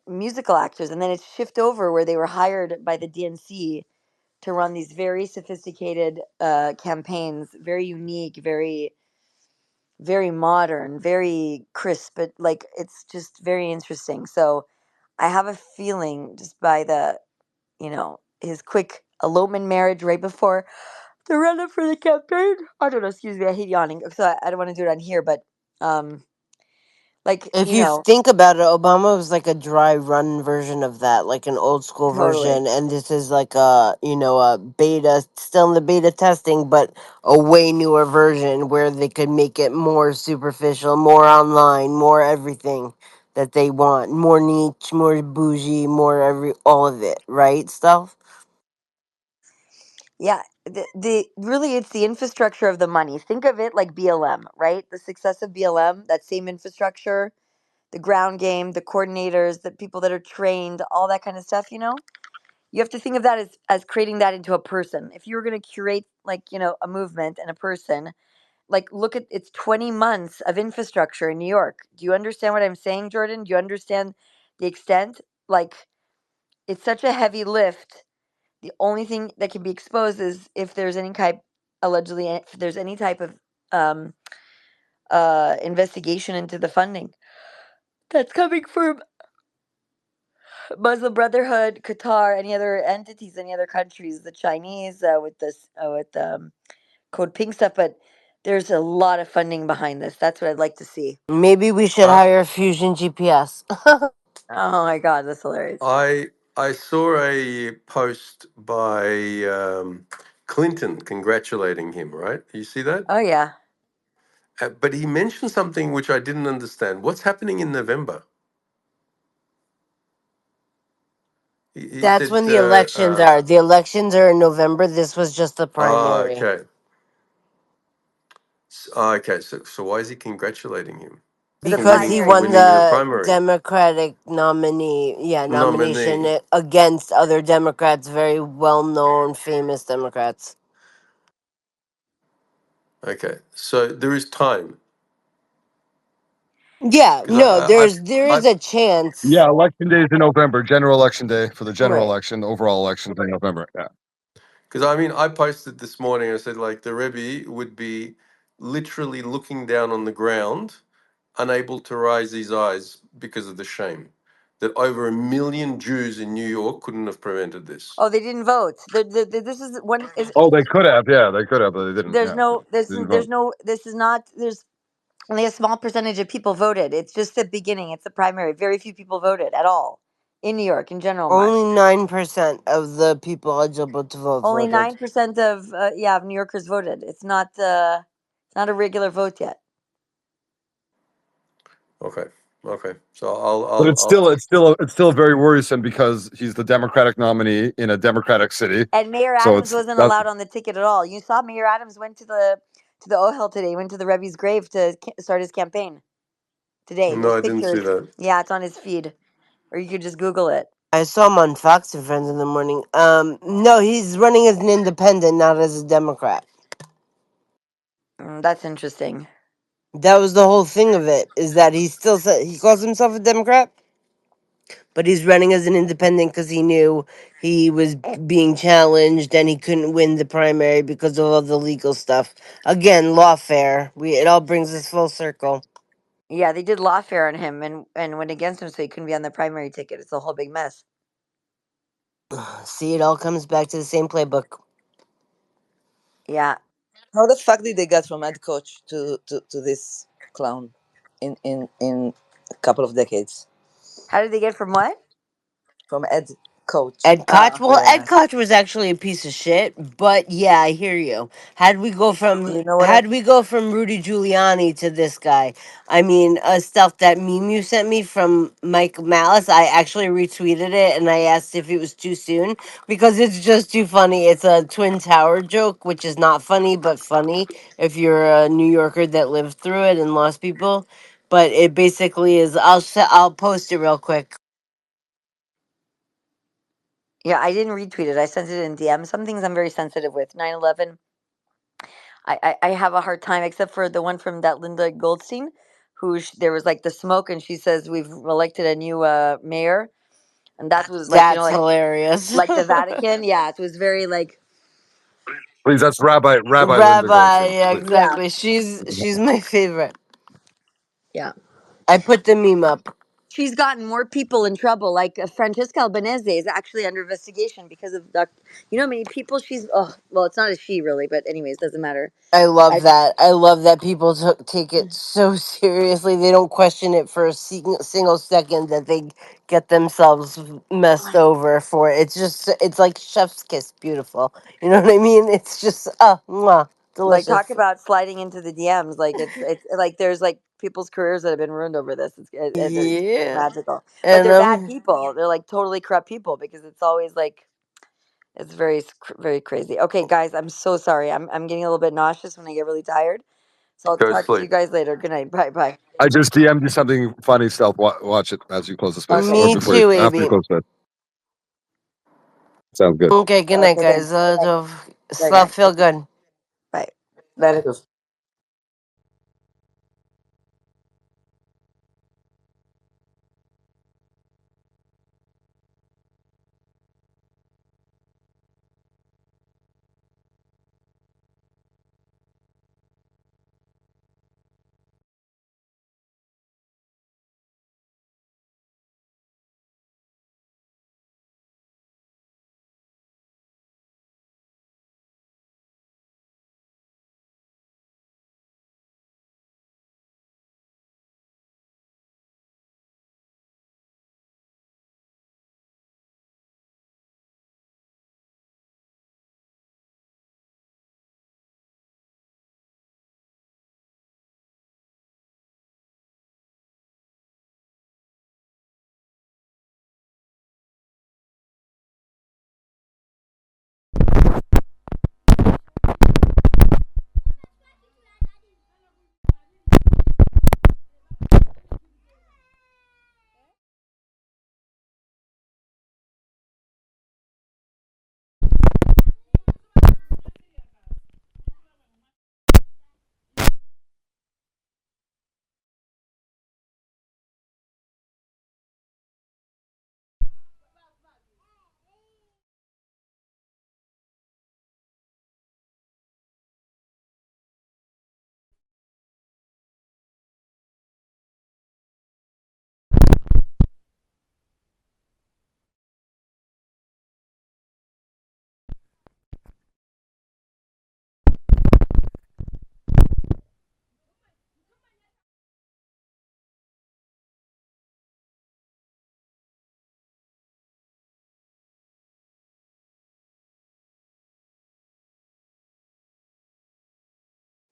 musical actors, and then it shift over where they were hired by the DNC to run these very sophisticated campaigns, very unique, very modern, very crisp, but like it's just very interesting. So I have a feeling just by the his quick elopement marriage right before the run up for the campaign. I don't know. Excuse me. I hate yawning, so I don't want to do it on here. But um, like If you think about it, Obama was like a dry run version of that, like an old school totally. version, and this is like a beta, still in the beta testing, but a way newer version where they could make it more superficial, more online, more everything that they want, more niche, more bougie, more all of it, right? Stuff. Yeah, the really it's the infrastructure of the money. Think of it like BLM, right? The success of BLM, that same infrastructure, the ground game, the coordinators, the people that are trained, all that kind of stuff. You have to think of that as creating that into a person. If you were going to curate like a movement and a person, like look at it's 20 months of infrastructure in New York. Do you understand what I'm saying, Jordan? Do you understand the extent? Like it's such a heavy lift. The only thing that can be exposed is if there's any type, allegedly, if there's any type of um, investigation into the funding that's coming from. Muslim Brotherhood, Qatar, any other entities, any other countries, the Chinese with this with Code Pink stuff, but there's a lot of funding behind this. That's what I'd like to see. Maybe we should I hire Fusion GPS. Oh my god, that's hilarious. I saw a post by Clinton congratulating him. Right? You see that? Oh yeah. But he mentioned something which I didn't understand. What's happening in November? He That's said, when the elections are. The elections are in November. This was just the primary. okay. Okay, so why is he congratulating him For the for Because winning he for primary. won winning the the primary Democratic nomination nominee? against other Democrats, very well known, famous Democrats. Okay, so there is time Yeah, because no, there I is a chance. Yeah, election day is in November. General election day for the general Right. election. Overall election is in November. Yeah. because I mean I posted this morning. I said like the Rebbe would be literally looking down on the ground, unable to raise his eyes because of the shame that over 1 million Jews in New York couldn't have prevented this. Oh, they didn't vote. This is one is Oh, they could have. Yeah, they could have, but they didn't. there's Yeah, no they didn't there's vote. no this is not there's only a small percentage of people voted. It's just the beginning. It's the primary. Very few people voted at all in New York in general, Mark. Only 9% of the people eligible to vote Only voted. 9% of of New Yorkers voted. It's not a regular vote yet. Okay, okay. So But it's I'll still very worrisome because he's the Democratic nominee in a Democratic city. And Mayor So Adams it's wasn't that. allowed on the ticket at all. You saw Mayor Adams went to the Ohel today. He went to the Rebbe's grave to start his campaign today. no, There's I didn't see pictures. that. Yeah, it's on his feed, or you could just Google it. I saw him on Fox and Friends in the morning. No, he's running as an independent, not as a Democrat. That's interesting. That was the whole thing of it. Is that he still said he calls himself a Democrat, but he's running as an independent because he knew he was being challenged and he couldn't win the primary because of all the legal stuff. Again, lawfare. It all brings us full circle. Yeah, they did lawfare on him and went against him, so he couldn't be on the primary ticket. It's a whole big mess. See, it all comes back to the same playbook. Yeah. How the fuck did they get from head coach to this clown in a couple of decades? How did they get from what? From head coach. Ed Koch. Well, Ed Yeah. Koch was actually a piece of shit, but yeah, I hear you. You know what I Had we go from Rudy Giuliani to this guy, I mean, stuff that meme you sent me from Mike Malice, I actually retweeted it and I asked if it was too soon because it's just too funny. It's a Twin Tower joke, which is not funny, but funny if you're a New Yorker that lived through it and lost people. But it basically is. I'll post it real quick. Yeah, I didn't retweet it. I sent it in DM. Some things I'm very sensitive with. 9/11. I have a hard time, except for the one from that Linda Goldstein, there was like the smoke, and she says we've elected a new mayor, and that was like That's hilarious. like the Vatican. Yeah, it was very like Please, that's Rabbi Linda Rabbi, Goldstein. yeah, Please. yeah, exactly. She's my favorite. yeah. I put the meme up. She's gotten more people in trouble. Like Francesca Albanese is actually under investigation because of you know how many people she's. Oh, well, it's not a she really, but anyways, doesn't matter. I love I, that. I love that people take it so seriously. They don't question it for a single second that they get themselves messed over for it. It's like chef's kiss, beautiful. You know what I mean? It's just mwah, like talk delicious. about sliding into the DMs. Like it's like there's like people's careers that have been ruined over this. It's Yeah, magical, but and they're bad people. They're like totally corrupt people because it's always like it's very crazy. Okay, guys, I'm so sorry. I'm getting a little bit nauseous when I get really tired. So I'll Go talk to you sleep. guys later. Good night. Bye bye. I just DM'd you something funny. Stealth. Watch it as you close the space Okay. or me before you, too, after you Aby. close it. Sounds good. Okay, good night, Okay, guys. thanks. Good night. Good Stuff night. feel good. Bye. Very good.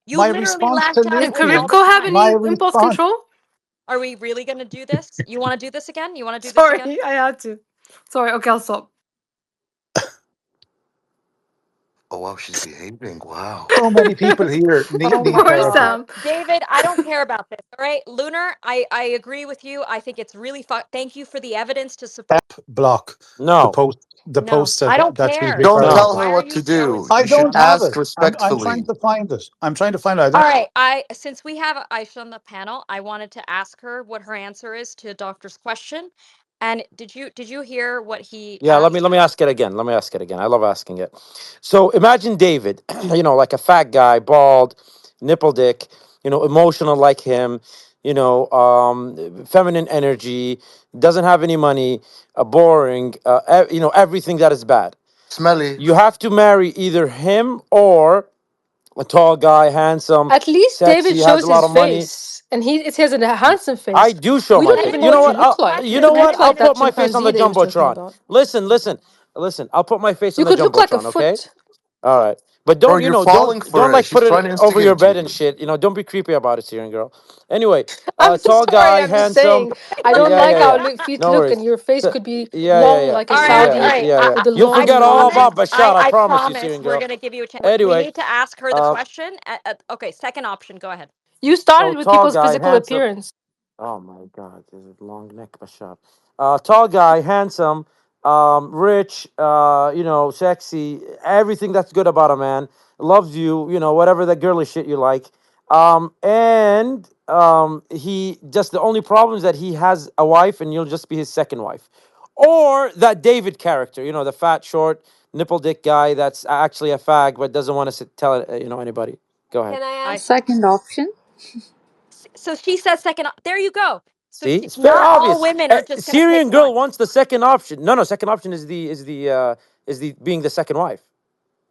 You My literally response to lash out Can at women Nancy, all the Karibko have time. my any impulse response. control? Are we really going to do this? You want to do this again? You want to do this again? Sorry, I had to. Sorry, okay, I'll stop. Oh wow, she's behaving. Wow. So many people here Oh need my Sorry, therapy. God. Sam. David, I don't care about this. All right. Lunar, I agree with you. I think it's really thank you for the evidence to support. Block No, the No, post I don't that she's care. Don't referring no. tell to. her Why are what you to so do. I You should don't insecure? have ask it. I'm trying respectfully. to find it. I'm trying to find it. I All don't. right. Since we have Aisha on the panel, I wanted to ask her what her answer is to doctor's question. And did you hear what he Yeah, let asked? me ask it again. Let me ask it again. I love asking it. So imagine David, like a fat guy, bald, nipple dick, emotional like him, feminine energy, doesn't have any money, boring, everything that is bad. Smelly. You have to marry either him or a tall guy, handsome, At least David sexy, has a shows lot his of money. face, and it has a handsome I face. do show We my don't Let face. him even You know know what answer you what? the look I'll, like. you You question. know could Let what? look him I'll like finish. that put my face on chimpanzee the that he was talking jumbotron. about. Listen. I'll put my face on You the could look like a jumbotron. Okay. foot. All right. But Bro, don't you're falling for don't it. like She's put trying it to over your instigate bed and you. shit. Don't be creepy about it, Syrian girl. Anyway, I'm tall sorry. guy, I'm just handsome. saying. I don't Yeah, like yeah, how yeah. feet No look, and worries. your face So, could be yeah, yeah, long yeah, like a All right, all yeah, Saudi right. yeah, yeah. with a You'll long I forget all nose. about promise. Bashar. I I promise you, promise Syrian we're girl. gonna give you a chance. We Anyway, need to ask her the uh, question. Okay, second option. Go ahead. You so started with tall people's guy, physical handsome. appearance. Oh my God, this is long neck Bashar. Tall guy, handsome, rich, sexy, everything that's good about a man. Loves you, whatever that girly shit you like. And he just the only problem is that he has a wife and you'll just be his second wife. Or that David character, the fat, short, nipple dick guy that's actually a fag but doesn't want to tell anybody. Go ahead. Can I I answer? Second option. so she says second. There you go. So See, it's very not all obvious. women are just gonna pick Syrian girl one. wants the second option. No, no, second option is the being the second wife.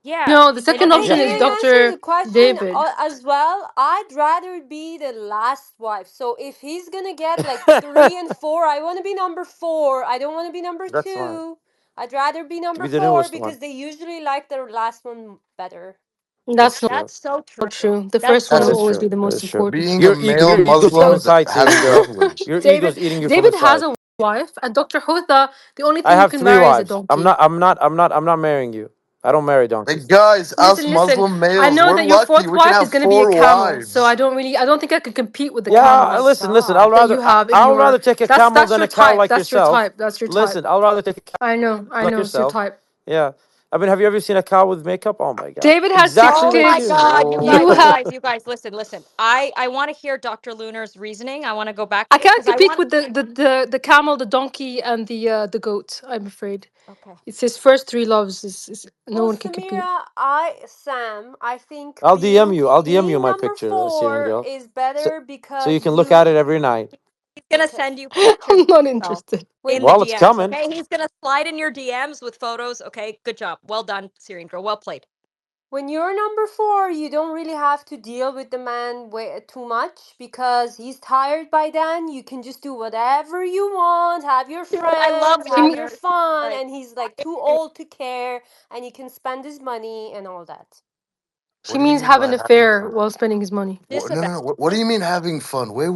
Yeah, No, the and second Okay, option Yeah. can is I answer the Dr. question David. as well? I'd rather be the last wife. So if he's gonna get like three and four, I want to be number four. I don't want to be number That's fine. two. I'd rather be To number be the four newest one. because they usually like their last one better. That's That's not true. that's so true. true. The That's first one That will so is always true. be true. the That most is true. important. Being a male Your ego's from Muslim inside, has Syrian girl. privilege. Your ego's David eating you from David has inside. a wife, and Dr. Hotha, the only I thing you have can three marry is a wives. I'm donkey. not. I'm not. I'm not. I'm not marrying you. I don't marry Hey donkeys. guys, us Listen. Muslim I males, know we're that your lucky. fourth We can wife is have going to be a four camel, so wives. I don't think I could compete with the Yeah, camels listen. I'll that you rather have in I'll your. rather take a camel That's than your a cow type. like That's your yourself. type. That's your type. Listen, I'll rather take a cow I like know, it's your yourself. type. Yeah. I mean, have you ever seen a cow with makeup? Oh my god. David has six Exactly Oh like my kids. you. God, you Oh, guys, You you have. guys, you guys, listen. I want to hear Dr. Lunar's reasoning. I want to go back I to it can't because I compete want. with the camel, the donkey, and the goat. I'm afraid Okay. it's his first three loves. No Well, one can compete. Samira, Sam, I think I'll DM being you. I'll DM you being my number picture, Syrian four girl. is So, better so because you can look at it every night. He's gonna because send you pictures I'm of not himself interested. when in the Well, it's DMs. coming. Okay, he's gonna slide in your DMs with photos. Okay, good job, well done, Syrian girl, well played. when you're number four, you don't really have to deal with the man too much because he's tired by then. You can just do whatever you want, have your Dude, I love friends, She have me- your Lunar. fun, Right. and he's like I too agree. old to care, and you can spend his money and all that. she what do you means mean have by an having affair fun? while spending his money. What, no, Disavow. no, no. What do you mean having fun? Wait.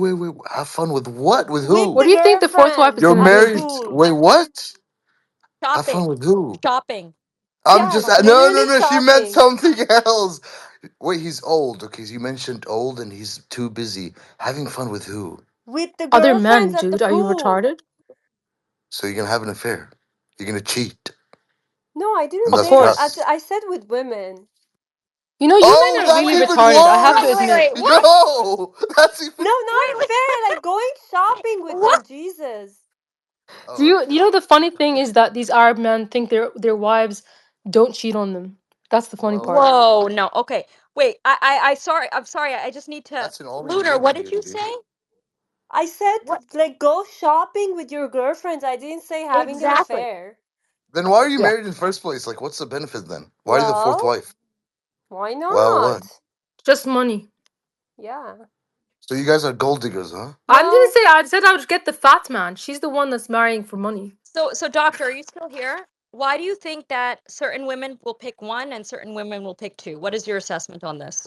Have fun with what? With With What who? the do you think the fourth wife is girlfriends You're gonna at do? married. school. Wait, what? Have fun Shopping. with who? Shopping. I'm just Yes, no, no, literally no. She meant shopping. something else. Wait, he's old. Okay, you mentioned old, and he's too busy having fun with who? With the Other girlfriends men, at the dude. Are you pool. retarded? So you're gonna have an affair. You're gonna cheat, No, I didn't and Of that's say that. course. trust. I said with women. You know, you Oh, men are that's really even retarded. I have to Wait, wait, admit. worse. wait. What? No, that's even No, Wait, not wait. fair. Like going shopping with What? them. Jesus. Do oh, you okay, you know the okay. funny thing is that these Arab men think their wives don't cheat on them. That's the funny Well, part. Whoa, no. Okay. Wait, sorry. I'm sorry. I just need to. that's in all Lunar, what humanity, did you lady. say? I said What? like go shopping with your girlfriends. I didn't say having an Exactly. affair. Then why are you Yeah. married in the first place? Like, what's the benefit then? Why are you the fourth Well, wife? why Well, what? not? Just money. Yeah. So you guys are gold diggers, huh? Well, I said I would get the fat man. She's the one that's marrying for money. So, doctor, are you still here? Why do you think that certain women will pick one and certain women will pick two? What is your assessment on this?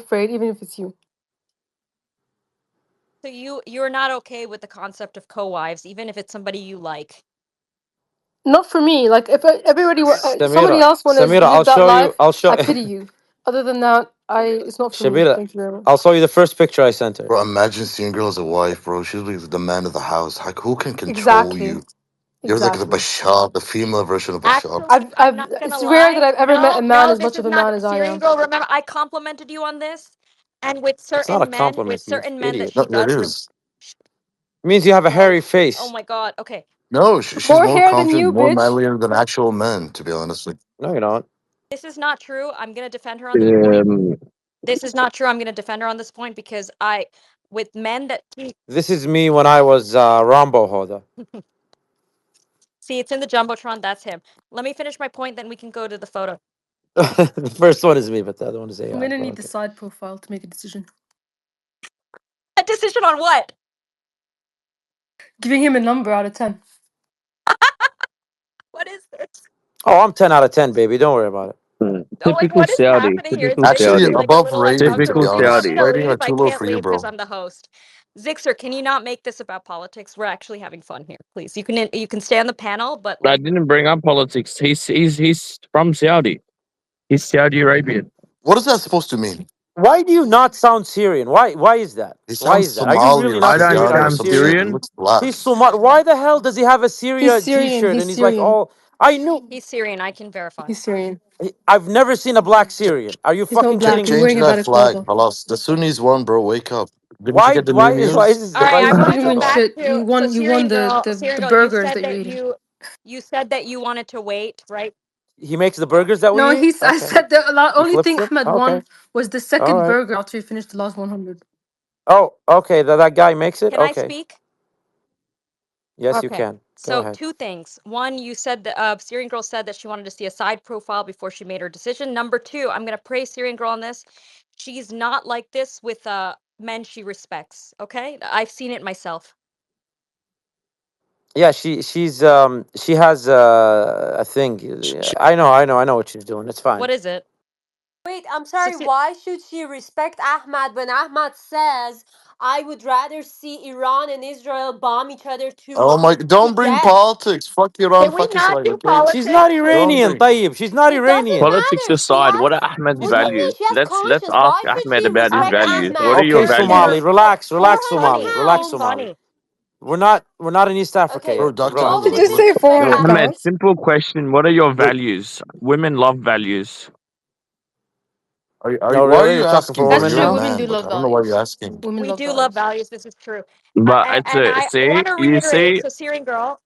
afraid, even if it's you. So you're not okay with the concept of co-wives, even if it's somebody you like. Not for me. Like if somebody Samira, else want to Samira, live I'll that show you. life, I'll show I pity you. Other than that, it's not for me. Shabira. Thank you very much. I'll show you the first picture I sent her. Bro, imagine seeing girl as a wife, bro. She's like the man of the house. Like, who can control Exactly. you? You're like the Exactly. Bashar, the female version of Bashar. Actually, I'm not gonna It's rare that lie. I've ever met a No, man no, as this much is of a not man as I Syrian am. girl. Remember, I complimented you on this, and It's not a compliment, with you certain men that idiot. No, she that does. is. It means you have a Oh, hairy oh face. my God. Okay, No, she's More more hair than confident, you, more bitch. manlier than actual men, to be honest. Like, No, you're not. this is not true. I'm gonna defend her on this point. Um, This is not true. I'm gonna defend her on this point because with men that This is me when I was Rambo Hoda. see, it's in the jumbotron. That's him. Let me finish my point, then we can go to the photo. The first one is me, but the other one is I'm AI. gonna But need the okay. side profile to make a decision. A decision on what? Giving him a number out of 10. What is this? Oh, I'm 10 out of 10, baby. Don't worry about it. Oh, like typical what is Saudi. happening here? Typical Zixer actually, is Saudi. like a above little rating, to be Typical uncomfortable. I'm honest. Saudi. gonna Rating are leave. I too low can't for you, leave because bro. I'm the host. Zixer, can you not make this about politics? We're actually having fun here, please. You can stay on the panel, but I like didn't bring up politics. He's from Saudi. He's Saudi Arabian. What is that supposed to mean? Why do you not sound Syrian? Why is that? He Why sounds is that? Are you Somali really or not I don't Syrian? Are Sudani you or sound some shit. Syrian? He Syrian. looks black. He's Somali. Why the hell does he have a He's Syria Syrian. t-shirt He's and he's like Syrian. all I knew he's Syrian. I can verify. He's Syrian. I've never seen a black Syrian. Are you He's not fucking black. kidding He's me? Change wearing a that flag. balaclava. Halas. The Sunnis won, bro. Wake up. Didn't you Why get the new why news? is All why right, is I You this want to didn't go win bizarre? back shit. to so You won Syrian the girl. You burgers said that you're that eating. you wanted to wait, right? He makes the burgers that No, we eat? I Okay. said the He only flips thing them? Ahmed Okay. won was the All second right. burger after he finished the last 100. Oh, okay. That guy makes it? Can I Okay. speak? Yes, you Okay. can. Go So ahead. two things. One, you said that Syrian girl said that she wanted to see a side profile before she made her decision. Number two, I'm gonna praise Syrian girl on this. She's not like this with men she respects. Okay, I've seen it myself. Yeah, she has a thing. I know what she's doing. It's fine. What is it? Wait, I'm So, sorry. Why should she respect Ahmad when Ahmad says, I would rather see Iran and Israel bomb each other Oh my! to Don't bring death? politics. Fuck Iran, can we fuck not Israel. do Okay? She's not politics, Don't please? Iranian, bring. Tayyib. She's not It doesn't Iranian. Politics matter. She aside, what has, are Ahmed's what do you mean values? she has Let's conscience? ask Why should Ahmed she about his respect values. Ahmed, What are Ahmad your Okay, Ahmed, Somali, values? relax, for relax, her Somali, funny, relax, accounts? Somali. funny. We're not in East Africa Okay, Bro, yet. Dr. go Did Amber, you with Relax. the like, just look. say for her disrespect. Yo, Ahmed, accounts? simple question. What are your look. values? Women love values. Why No, are you you're talking for asking, bro? That's women You're true. a now. Women do man. Like, love I don't know why you're values. asking. Women We love do love values. values. This is true. But it's And a I see, want to you reiterate. see, So, Syrian girl,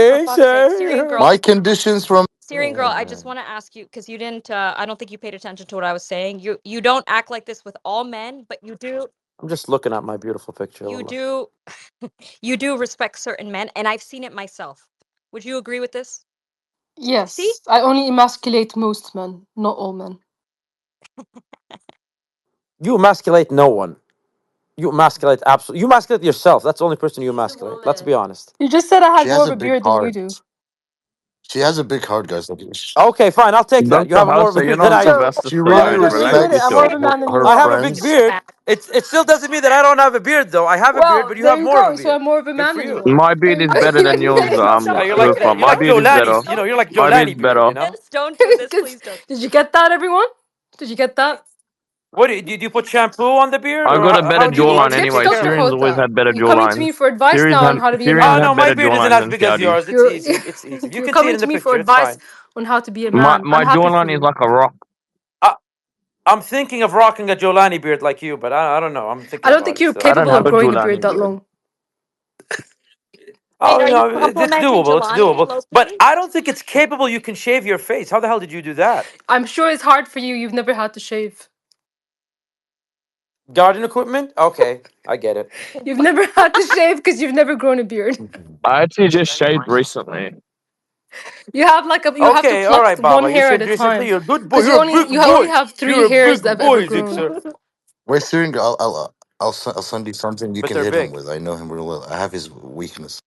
for Say, fuck's sake, say. My conditions from. Syrian girl, Oh I just man. want to ask you because you didn't. I don't think you paid attention to what I was saying. You don't act like this with all men, but you do. I'm just looking at my beautiful picture. You Wallah. do. You do respect certain men, and I've seen it myself. Would you agree with this? See, Yes, I only emasculate most men, not all men. You emasculate no one. You emasculate absolutely. You emasculate yourself. That's the only person you She's a emasculate. Let's be woman. honest. You just said I She had more has of a a big beard than you heart. do. She has a big heart, guys. Like, Okay, fine. I'll take that. You Dr. have more of a Hausa, you're beard than not I do. So, Sylvester she let really me Stallone. let me Relax admit it. respects I'm more of yourself. a man than you her I are. have a big friends. beard. It still doesn't mean that I don't have a beard, though. I have a beard, but Well, you there have you more of a go. So beard. I'm more of a Good man for than you. you are. My beard is better You than yours, admitted it Yeah, yourself. Hoofa. you're My like beard is better. Jolani's. don't You're like don't My beard's Jolani beard. better. don't do this, 'Cause- please don't. did you get that, everyone? Did you get that? What do you put shampoo on the beard, I or got a better how do you jawline Tips, take anyway. care Dr. of it? Syrians always Hota. had better You coming to jawlines. me for advice now on how to be a Syrians man. No, have my better beard isn't jawlines as than big as Saudis. yours. It's You're easy. It's easy. You you're can see it coming in to the me for picture. It's advice fine. on how to be a My man. I'm my happy for jawline is you. like a rock. I, I'm thinking of rocking a Jolani beard like you, but I don't know. I'm I thinking don't about think it you're still. I don't capable have of a growing a beard Julani that beard. long. Wait, Oh, are you it's complimenting doable. It's Jelani, doable. low But key? I don't think it's capable. You can shave your face. How the hell did you do that? I'm sure it's hard for you. You've never had to shave. Garden equipment? Okay, I get it. You've never had to shave because you've never grown a beard. I actually just shaved recently. You have to Okay, all pluck right, one Baba. You hair at shaved a recently. time You're a good boy. because You're a big you only boy. have three You're a hairs that big have ever boy, grown. Zixer. Wait, Syrian, I'll send you something you But can they're hit him big. with. I know him real well. I have his weakness.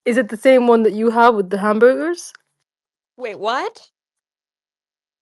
Is it the same one that you have with the hamburgers? Wait, what?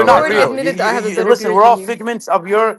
You're I've not right already now. real. admitted that I have a better Listen, beard we're than all you. figments of your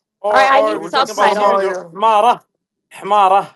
All right, I or need we're وانت talking about تصير subtitles. Somalia, سيرينجر. Mara, Hmara.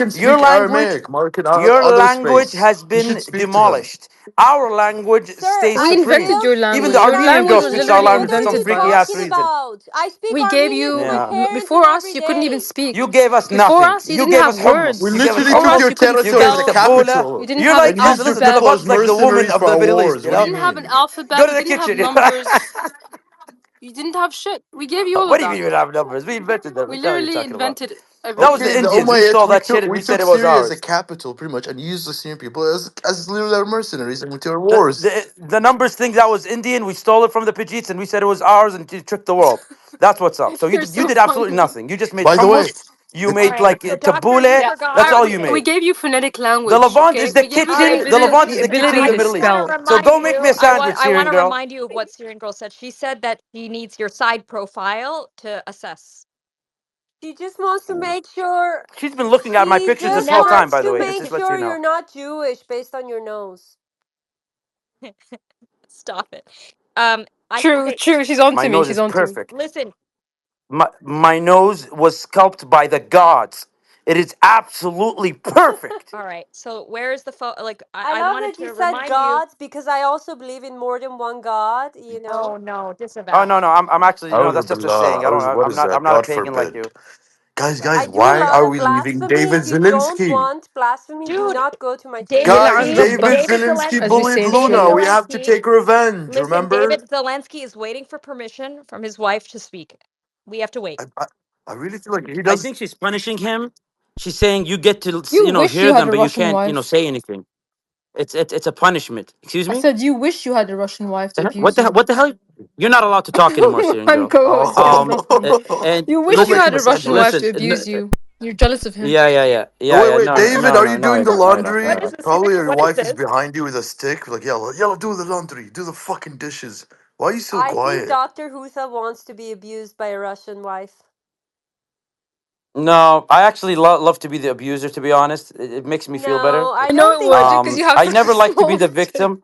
can Your speak language, Aramaic. Mark can your other language space. has You should been speak to him. demolished. Our language Sir, stays We I invented supreme. still your Even speak the language. Your Armenian language girl was Arabic. speaks our literally What language for are some you invented by freaky ass talking us. reason. about? I speak We gave Armenian you to my Yeah. parents and before us. every You couldn't even day. speak. You gave us Before nothing. us, you You didn't gave have us hummus. We words. You gave us literally Before took us, hummus. your you couldn't You gave us territory as a spell. kabula. You capital didn't You're have an like and used you Muslims to people the alphabet. as like the women mercenaries of for the our Middle East. wars. You What do You know, you didn't have an mean? go alphabet. to You the didn't have kitchen. numbers. You didn't have shit. We gave you all What of do you mean that. we don't have numbers? We invented them. We What the hell are you literally talking about? invented That was everything. the Okay, the Indians. We Umayyad, stole that shit and we we said took it was Syria as a ours. capital pretty much and used the Syrian people as literal mercenaries and went to our The, wars. the the numbers thing that was Indian. We stole it from the Pajeets and we said it was ours and tricked the world. That's what's up. So You're you so did absolutely funny. nothing. You just made By the way, hummus. You All it's made right. like So, doctor, you tabbouleh. Yeah, forgot That's all one you we thing. made. gave you phonetic The language, Levant is okay? the We gave you All the kitchen. right. The Levant is the kitchen ability of I the to Middle just East. want to spell. So remind go make me you. a sandwich, I want Syrian to girl. remind you of what Syrian girl said. She said that she needs your side profile to assess. She just wants to make sure. She's been looking at my She pictures this just whole Never. time, wants by the to way. This make just lets you sure know. you're not Jewish based on your nose. Stop it. True, Okay. true. She's on My to me. nose She's is on to me. perfect. Listen. My nose was sculpted by the gods. It is absolutely perfect. All right. So where is the photo? Like I I love wanted that to you said remind you. gods because I also believe in more than one god, you know. Oh no, Oh disavow. no, I'm actually, A'udhu that's just a billah. saying. What I'm is not that? a God pagan like forbid. you. Right. I Guys, do why love are a we leaving blasphemy. David If you don't Zelensky? want blasphemy, do Dude, not go to my David channel. Guys, Yel'an David Rabbah, David David Zelensky as we Zelensky say bullied in David Luna. Sharia. We have to Zelensky take revenge, listen, remember? David Zelensky is waiting for permission from his wife to speak. We have to wait. I, I, I really feel like he I does. think she's punishing him. She's saying you get to You wish hear you had them, a but you Russian can't wife. say anything. It's a punishment. Excuse I me. said you wish you had a Russian wife to abuse you. What the hell? You're not allowed to talk anymore, Syrian One girl. co-host said it properly. Oh, And You don't wish you make listen, had him a a Russian wife sandwich. listen. to abuse you. You're jealous of him. Oh, wait, wait, No, David, are you doing the no, I don't. laundry? What is this? Probably your What is wife is this? behind you with a stick. Like, yellow, yellow, do the laundry, do the fucking dishes. Why are you so I think quiet? Dr. Hutha wants to be abused by a Russian wife. No, I actually love to be the abuser. To be honest, it makes me feel better. No, I I know don't it think would, so. because you have I such a never like to be small the dick. victim.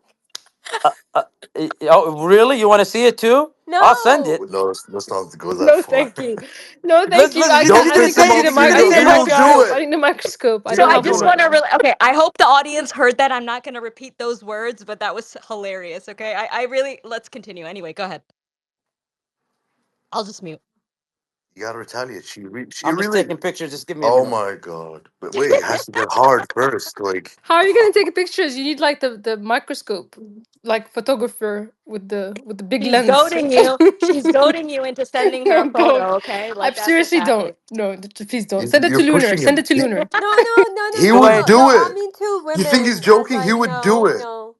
Oh, really? You want to see it too? I'll send No. it. No, let's not go that No, far. thank you. No, thank you. Listen. Don't I This think piss is I him need off, a Listen, Syrian this girl. is He listen, will do microscope. guys. I it. need a microscope. I so don't I have Don't do just one. it. want to really okay. I hope the audience heard that. I'm not going to repeat those words, but that was hilarious. Okay, I really let's continue. Anyway, go ahead. I'll just mute. You gotta retaliate. She I'm just really. taking pictures. Just give me a Oh minute. my god! But wait, it has to get hard first. Like, How are you gonna take pictures? You need like the microscope, like photographer with the big She's lens. goading you. She's goading you into sending her a No, don't. photo. Okay, I like that's what's seriously happening. don't. No, please don't. Send it to you're Lunar. pushing Send him. it to Lunar. No, no, no, no, It's He too no, would no, late. no. do I it. mean two You think he's women. joking? He Like, would do no, it. no.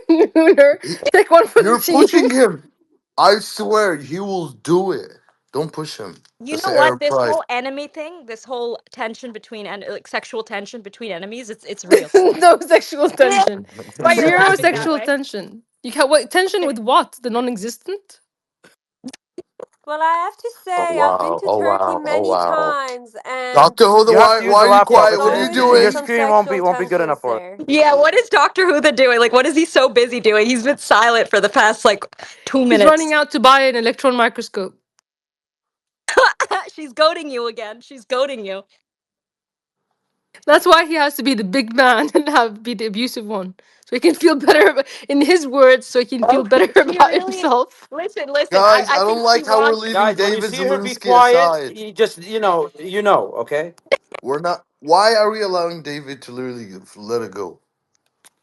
Lunar, take one for the You're team. pushing him. I swear, he will do it. Don't push him. You That's know the what? Arab This pride. whole enemy thing, this whole tension between and like sexual tension between enemies, it's real. No sexual Yeah. tension. Why you're Zero laughing that sexual way? tension. You can what tension with what? The non-existent? Well, I have to Oh say, I've been wow! to Oh Turkey wow! Oh many wow! times, and Doctor Hoda, You have to why use the are you laptop. there's quiet? What are you always been Your doing? some screen sexual won't be good enough tensions for it. there. Yeah, what is Dr. Who doing? Like, what is he so busy doing? He's been silent for the past like 2 minutes. He's running out to buy an electron microscope. She's goading you again. She's goading you. That's why he has to be the big man and be the abusive one, so he can feel better. In his words, so he can feel Oh, better she about really. himself. Listen. Guys, I I don't think she like how we're wants. leaving Guys, when you David see her be Zelensky quiet, aside. you just okay? We're not. Why are we allowing David to literally let it go?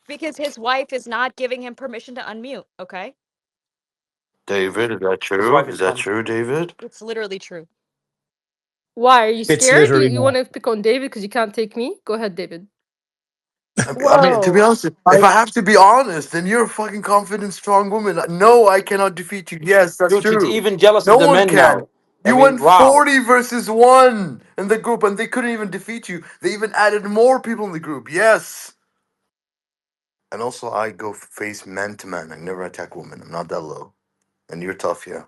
Because his wife is not giving him permission to unmute. Okay, David, is that His true? wife Is is that fun. true, David? it's literally true. Why are you It's scared? literally You not. want to pick on David because you can't take me? Go ahead, David. I mean, to be Whoa. honest, I if I have to be honest, then you're a fucking confident, strong woman. No, I cannot defeat you. Yes, that's Dude, she's true. even jealous No of the one men can. now. I You mean, went wow. 40 versus 1 in the group, and they couldn't even defeat you. They even added more people in the group. Yes. And also, I go face man to man. I never attack women. I'm not that low. And you're tough, yeah.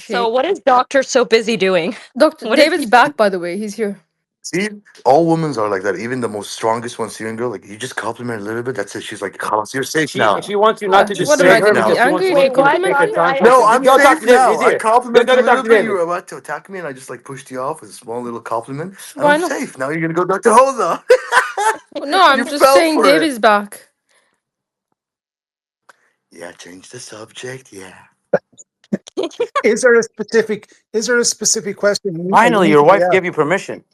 So, Appreciate. what is Doctor so busy doing? Doctor What is David's he? back, by the way. He's here. See, all women are like that. Even the most strongest one, Syrian girl, like you just compliment her a little bit. That's it. She's like, "Khalas, you're safe now. She wants you not to What? You're What am I disturb safe her gonna be because now." she wants angry to if you wait Wait, till you what, take compliment her me? Doctor? time. No, I I'm didn't Go hear. talk safe to David. He's now. I here. Go complimented a talk little to bit. You David. were about to attack me, and I just like pushed you off with a small little compliment, and Why I'm not? safe. Now you're gonna go Dr. Hoda. No, I'm You just fell saying for it. David's back. Yeah, change the subject. Yeah. is there a specific question I Finally, need your to be wife gave asked? you permission.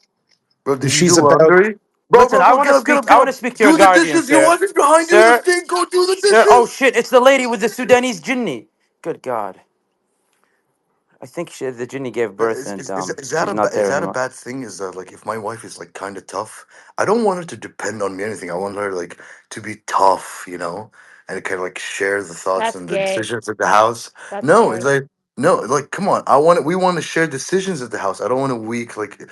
Bro, did you do She's about laundry? Listen, Bro, get up, get up, I get want to up. speak to your Do the guardian, dishes. Your sir. wife is behind you with a Sir, stink. Go do the sir. Oh dishes. shit, it's the lady with the Sudanese jinni. Good God. I think the jinni gave birth and she's not Is there that a anymore. bad thing? Is that like if my wife is like kind of tough, I don't want her to depend on me or anything. I want her like to be tough, and kind of like share the thoughts That's and the gay. decisions of the house. That's No, it's gay. like No, like, come on. I want. We want to share decisions at the house. I don't want a weak, like,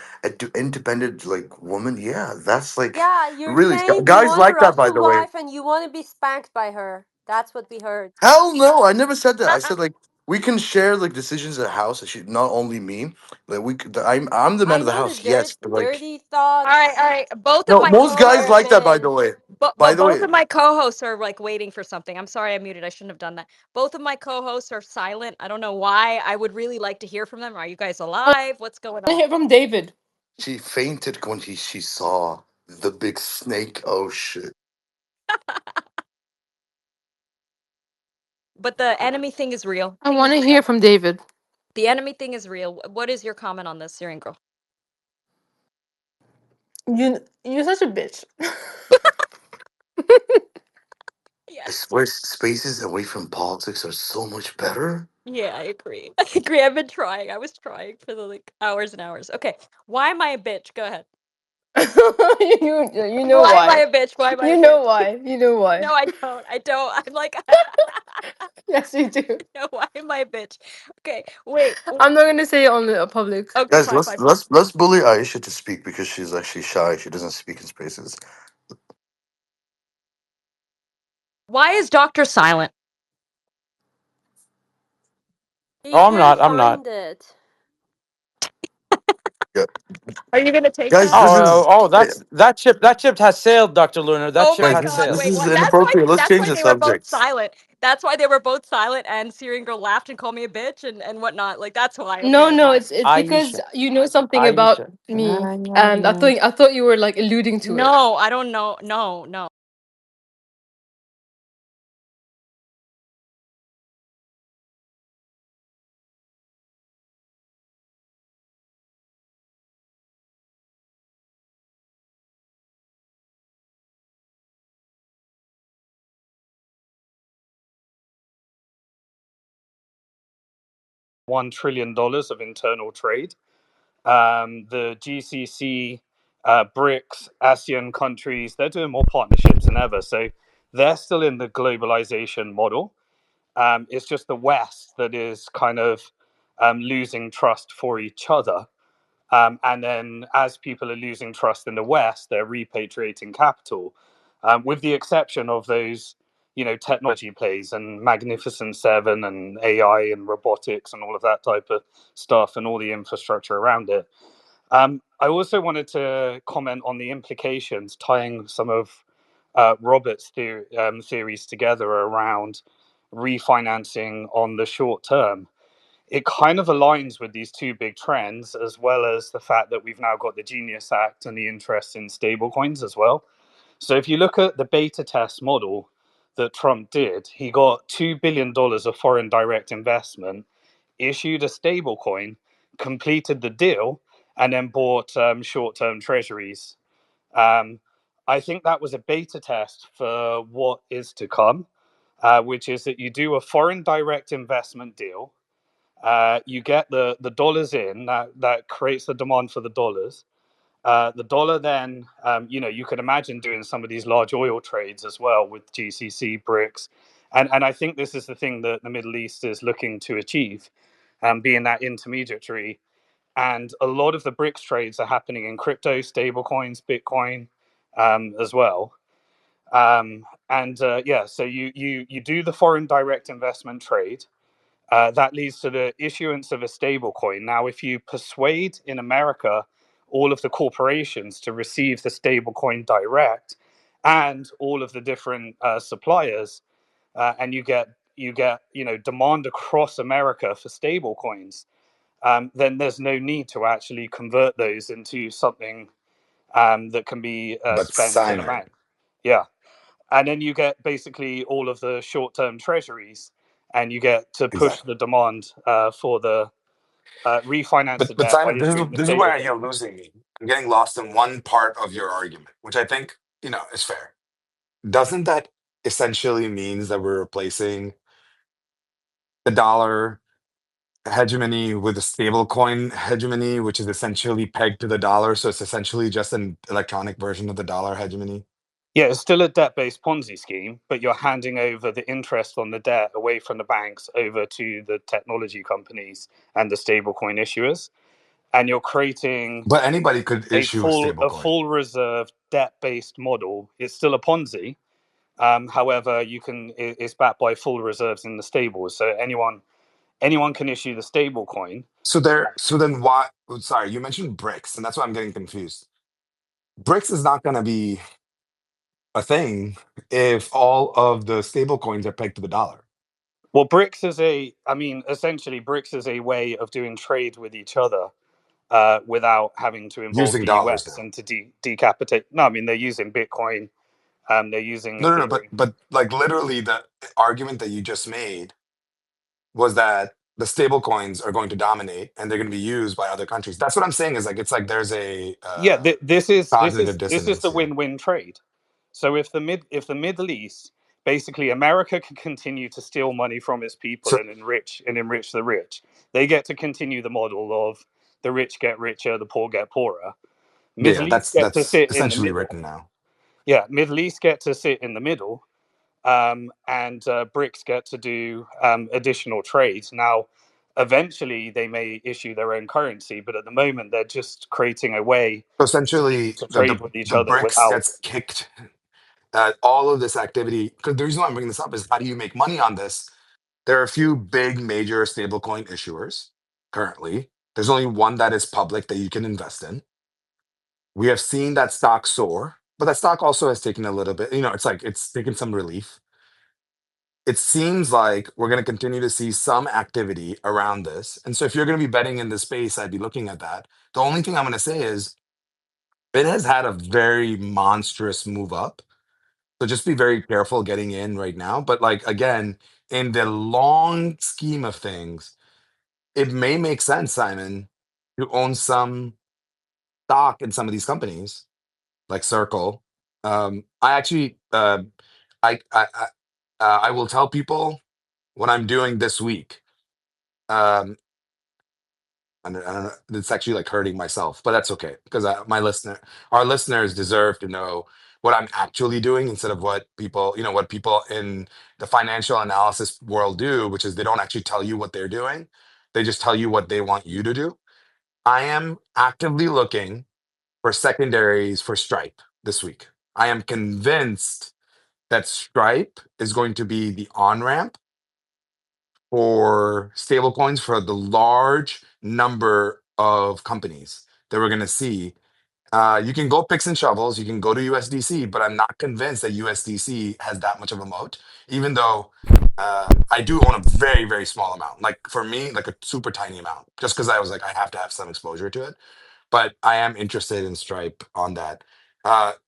independent, like, woman. Yeah, that's like Yeah, you're really saying you guys want a like that. By Russian the way, wife and you want to be spanked by her. That's what we heard. hell no, I never said that. I said like we can share like decisions at the house. She, not only me. Like we, could, I'm the man I of the know the house. Yes, but like dirty All thoughts. right. Both of no, my most guys You're a like co-hosts, that. By the man. way, but by the both way, of my co-hosts are like waiting for something. I'm sorry, I muted. I shouldn't have done that. Both of my co-hosts are silent. I don't know why. I would really like to hear from them. Are you guys I alive? What's going want to on? hear from David. she fainted when she saw the big snake. Oh shit! But the enemy thing is real. I want to hear from David. The enemy thing is real. What is your comment on this, Syrian girl? You're such a bitch. I Yes. swear, spaces away from politics are so much better. Yeah, I agree. I agree. I've been trying. I was trying for the like hours and hours. Okay. Why am I a bitch? Go ahead. You know Why am I why. a bitch? Why am I a You bitch? know why. You know why. No, I don't. I don't. I'm like, Yes, you do. no, why am I a bitch? Okay, wait. I'm not gonna say it on the public. Okay, Guys, fine, let's fine, fine. let's let's bully Aisha to speak because she's actually shy. She doesn't speak in spaces. Why is Doctor silent? He Oh, I'm can't not. I'm not. find it. Yeah, Are you gonna take guys, that? this Oh, is that's that ship. That ship has sailed, Doctor Lunar. That Oh ship my guys, has this God! sailed. this Wait, is what? inappropriate. Let's That's change why the they were both subject. silent. That's why they were both silent, and Syrian girl laughed and called me a bitch and whatnot. Like that's why. No, Okay, no, fine. it's because Aisha. you know something about Aisha. me, and I thought you were like alluding to it. No, I don't know. No, no. $1 trillion of internal trade. The GCC, BRICS, ASEAN countries, they're doing more partnerships than ever. So they're still in the globalization model. It's just the West that is kind of losing trust for each other. And then as people are losing trust in the West, they're repatriating capital, with the exception of those, technology plays and Magnificent Seven and AI and robotics and all of that type of stuff and all the infrastructure around it. I also wanted to comment on the implications, tying some of Robert's theories together around refinancing on the short term. It kind of aligns with these two big trends, as well as the fact that we've now got the Genius Act and the interest in stablecoins as well. So if you look at the beta test model that Trump did, he got $2 billion of foreign direct investment, issued a stablecoin, completed the deal, and then bought short term treasuries. Um, I think that was a beta test for what is to come, which is that you do a foreign direct investment deal, you get the dollars in, that creates the demand for the dollars. The dollar then, you could imagine doing some of these large oil trades as well with GCC, BRICS. And I think this is the thing that the Middle East is looking to achieve, being that intermediary. And a lot of the BRICS trades are happening in crypto, stablecoins, Bitcoin, as well. And yeah, so you do the foreign direct investment trade. That leads to the issuance of a stable coin. Now, if you persuade in America all of the corporations to receive the stable coin direct and all of the different suppliers, and you get demand across America for stable coins, then there's no need to actually convert those into something that can be But spent in a Simon, bank. Yeah, and then you get basically all of the short-term treasuries, and you get to push exactly. the demand for the refinance the But debt by Simon, issuing the this is stable where coin. you're losing me. I'm getting lost in one part of your argument, which I think is fair. Doesn't that essentially means that we're replacing the dollar hegemony with a stable coin hegemony, which is essentially pegged to the dollar? So it's essentially just an electronic version of the dollar hegemony. Yeah, it's still a debt-based Ponzi scheme, but you're handing over the interest on the debt away from the banks over to the technology companies and the stablecoin issuers, and you're creating But anybody could issue a stable a coin. full reserve debt-based model. It's still a Ponzi. However, it's backed by full reserves in the stables, so anyone can issue the stable coin. So then why? Oh, sorry, you mentioned bricks, and that's why I'm getting confused. Bricks is not going to be a thing if all of the stable coins are pegged to the dollar. Well, essentially, BRICS is a way of doing trade with each other without having to involve Using the dollars US now. and to decapitate. No, I mean they're using Bitcoin, they're using No, no, no. But Ethereum. but like literally, the argument that you just made was that the stable coins are going to dominate and they're going to be used by other countries. That's what I'm saying. Is like it's like there's a Yeah, cognitive this is the dissonance here. win-win trade. So if the Middle East, basically America can continue to steal money from its people So and enrich the rich, they get to continue the model of the rich get richer, the poor get poorer. yeah, Middle East get to that's sit in the essentially middle. written now. Yeah, Middle East get to sit in the middle, and BRICS get to do additional trades. Now, eventually, they may issue their own currency, but at the moment, they're just creating a way So essentially, to trade with each the other BRICS without. gets kicked. All of this activity, because the reason why I'm bringing this up is how do you make money on this? There are a few big major stablecoin issuers currently. There's only one that is public that you can invest in. We have seen that stock soar, but that stock also has taken a little bit, it's like it's taken some relief. It seems like we're going to continue to see some activity around this. And so if you're going to be betting in this space, I'd be looking at that. The only thing I'm going to say is it has had a very monstrous move up. So just be very careful getting in right now. But like again, in the long scheme of things, it may make sense, Simon, to own some stock in some of these companies like Circle. I actually, I will tell people what I'm doing this week. Um, I don't know, it's actually like hurting myself, but that's okay because our listeners deserve to know what I'm actually doing instead of what what people in the financial analysis world do, which is they don't actually tell you what they're doing. They just tell you what they want you to do. I am actively looking for secondaries for Stripe this week. I am convinced that Stripe is going to be the on ramp for stablecoins for the large number of companies that we're going to see. You can go picks and shovels, you can go to USDC, but I'm not convinced that USDC has that much of a moat, even though I do own a very, very small amount. Like for me, like a super tiny amount, just because I was like, I have to have some exposure to it. But I am interested in Stripe on that.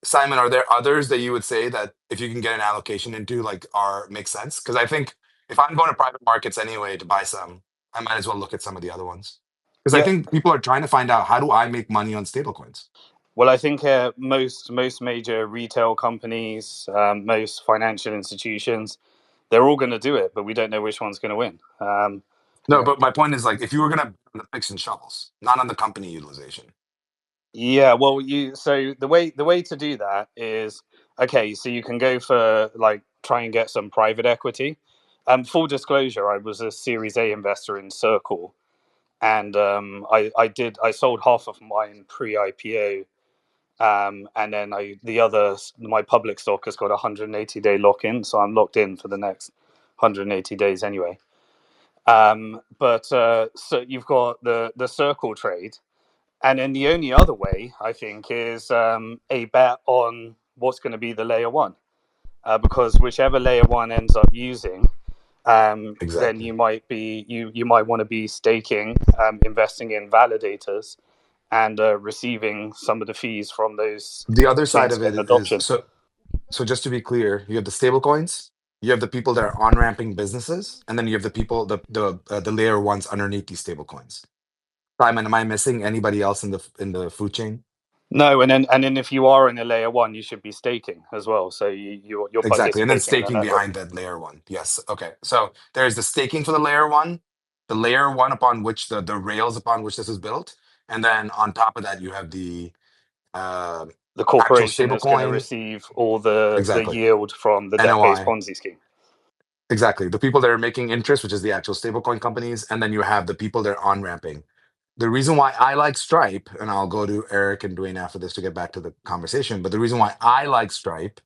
Simon, are there others that you would say that if you can get an allocation into, like, are make sense? Because I think if I'm going to private markets anyway to buy some, I might as well look at some of the other ones. Because I Yeah, think people are trying to find out how do I make money on stablecoins. well, I think most major retail companies, most financial institutions, they're all going to do it, but we don't know which one's going to win. No, but my point is like if you were gonna on the picks and shovels, not on the company utilization. Yeah, well, you so the way to do that is okay. So you can go for like try and get some private equity. Full disclosure, I was a Series A investor in Circle, and I sold half of mine pre IPO, and then my public stock has got a 180-day lock in, so I'm locked in for the next 180 days anyway. But so you've got the Circle trade. And then the only other way, I think, is a bet on what's going to be the layer one, because whichever layer one ends up using, then Exactly. you might want to be staking, investing in validators, and receiving some of the fees from those The other side chains of it getting is adoption. so just to be clear, you have the stable coins, you have the people that are on ramping businesses, and then you have the people the layer ones underneath these stable coins. Simon, am I missing anybody else in the food chain? No, and then if you are in a layer one, you should be staking as well. So you're Exactly. And then participating in the staking network. behind that layer one. Yes. Okay. So there's the staking for the layer one upon which the rails upon which this is built. And then on top of that, you have the uh, The the actual corporation is going to stablecoin. receive all the Exactly. yield from the debt-based NOI. Ponzi scheme. Exactly. The people that are making interest, which is the actual stablecoin companies, and then you have the people that are on ramping. The reason why I like Stripe, and I'll go to Eric and Dwayne after this to get back to the conversation, but the reason why I like Stripe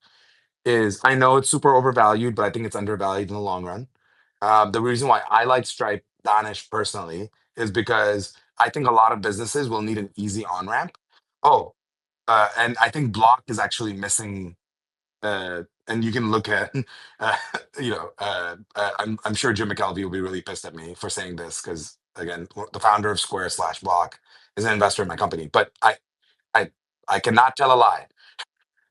is I know it's super overvalued, but I think it's undervalued in the long run. The reason why I like Stripe, Danish personally, is because I think a lot of businesses will need an easy on ramp. Oh, and I think Block is actually missing. And you can look at, uh, I'm sure Jim McKelvey will be really pissed at me for saying this because again, the founder of Square slash Block is an investor in my company, but I, I cannot tell a lie.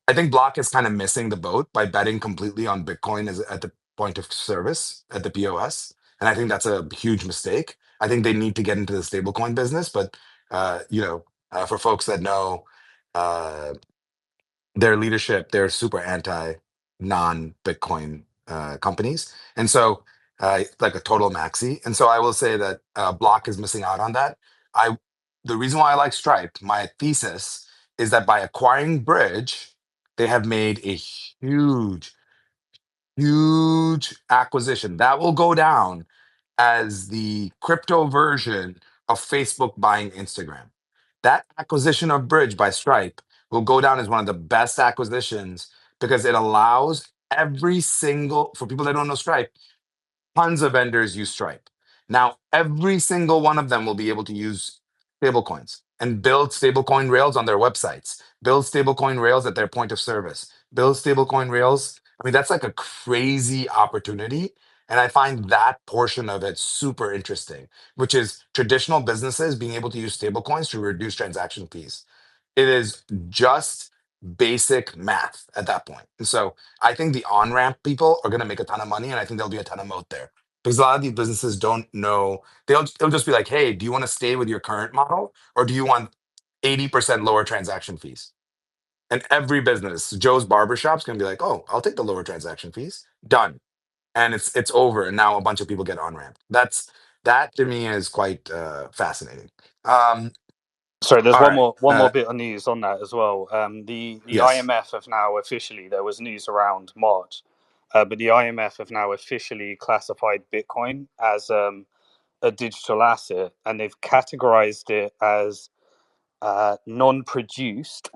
I think Block is kind of missing the boat by betting completely on Bitcoin as at the point of service at the POS, and I think that's a huge mistake. I think they need to get into the stablecoin business, but for folks that know uh, their leadership, they're super anti non-Bitcoin companies, and so like a total maxi. And so I will say that Block is missing out on that. I The reason why I like Stripe, my thesis is that by acquiring Bridge, they have made a huge acquisition that will go down as the crypto version of Facebook buying Instagram. That acquisition of Bridge by Stripe will go down as one of the best acquisitions because it allows every single, for people that don't know Stripe, tons of vendors use Stripe. Now, every single one of them will be able to use stablecoins and build stablecoin rails on their websites, build stablecoin rails at their point of service, build stablecoin rails. I mean, that's like a crazy opportunity. And I find that portion of it super interesting, which is traditional businesses being able to use stablecoins to reduce transaction fees. It is just basic math at that point. And so I think the on ramp people are going to make a ton of money, and I think there'll be a ton of moat there because a lot of these businesses don't know. They'll just be like, "Hey, do you want to stay with your current model, or do you want 80% lower transaction fees?" And every business, Joe's barbershop's going to be like, "Oh, I'll take the lower transaction fees." Done, and it's over. And now a bunch of people get on ramped. That to me is quite fascinating. Um, Sorry, there's all right. one more bit of news on that as well. The Yes. IMF have now officially, there was news around March, but the IMF have now officially classified Bitcoin as a digital asset, and they've categorized it as non-produced,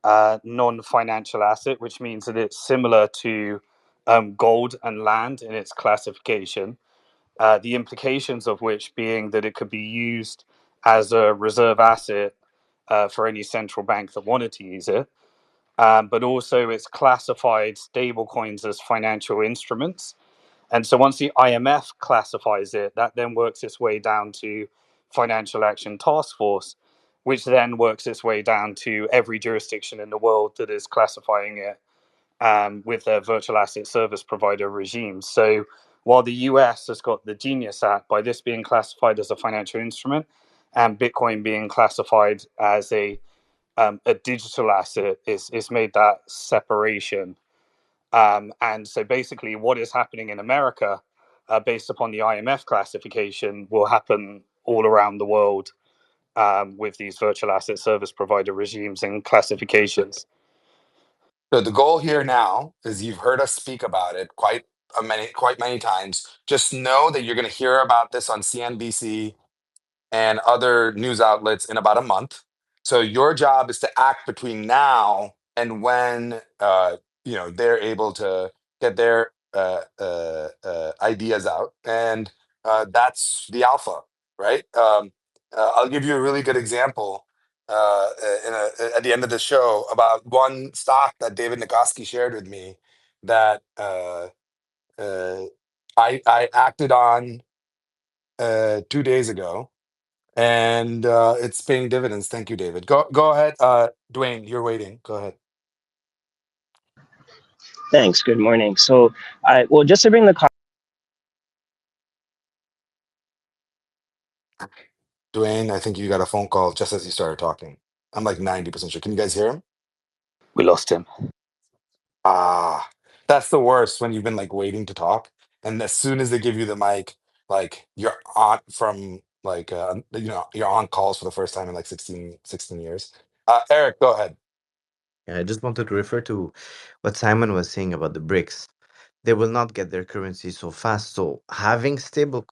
non-financial asset, which means that it's similar to gold and land in its classification. The implications of which being that it could be used as a reserve asset for any central bank that wanted to use it. But also, it's classified stablecoins as financial instruments. And so, once the IMF classifies it, that then works its way down to Financial Action Task Force, which then works its way down to every jurisdiction in the world that is classifying it with their virtual asset service provider regimes. So while the US has got the Genius Act, by this being classified as a financial instrument and Bitcoin being classified as a digital asset, is made that separation. And so basically, what is happening in America, based upon the IMF classification, will happen all around the world with these virtual asset service provider regimes and classifications. So the goal here now is you've heard us speak about it quite many times. Just know that you're going to hear about this on CNBC and other news outlets in about a month. So your job is to act between now and when they're able to get their ideas out, and that's the alpha, right? I'll give you a really good example at the end of the show about one stock that David Nikoski shared with me that uh, I acted on 2 days ago, and it's paying dividends. Thank you, David. Go ahead, Dwayne. You're waiting. Go ahead, Thanks. Good morning. So, well, just to bring the Dwayne. I think you got a phone call just as you started talking. I'm like 90% sure. Can you guys hear him? We lost him. Ah, that's the worst when you've been like waiting to talk, and as soon as they give you the mic, like you're on from like you're on calls for the first time in like 16 years. Eric, go ahead. Yeah, I just wanted to refer to what Simon was saying about the BRICS. They will not get their currency so fast. So having stable,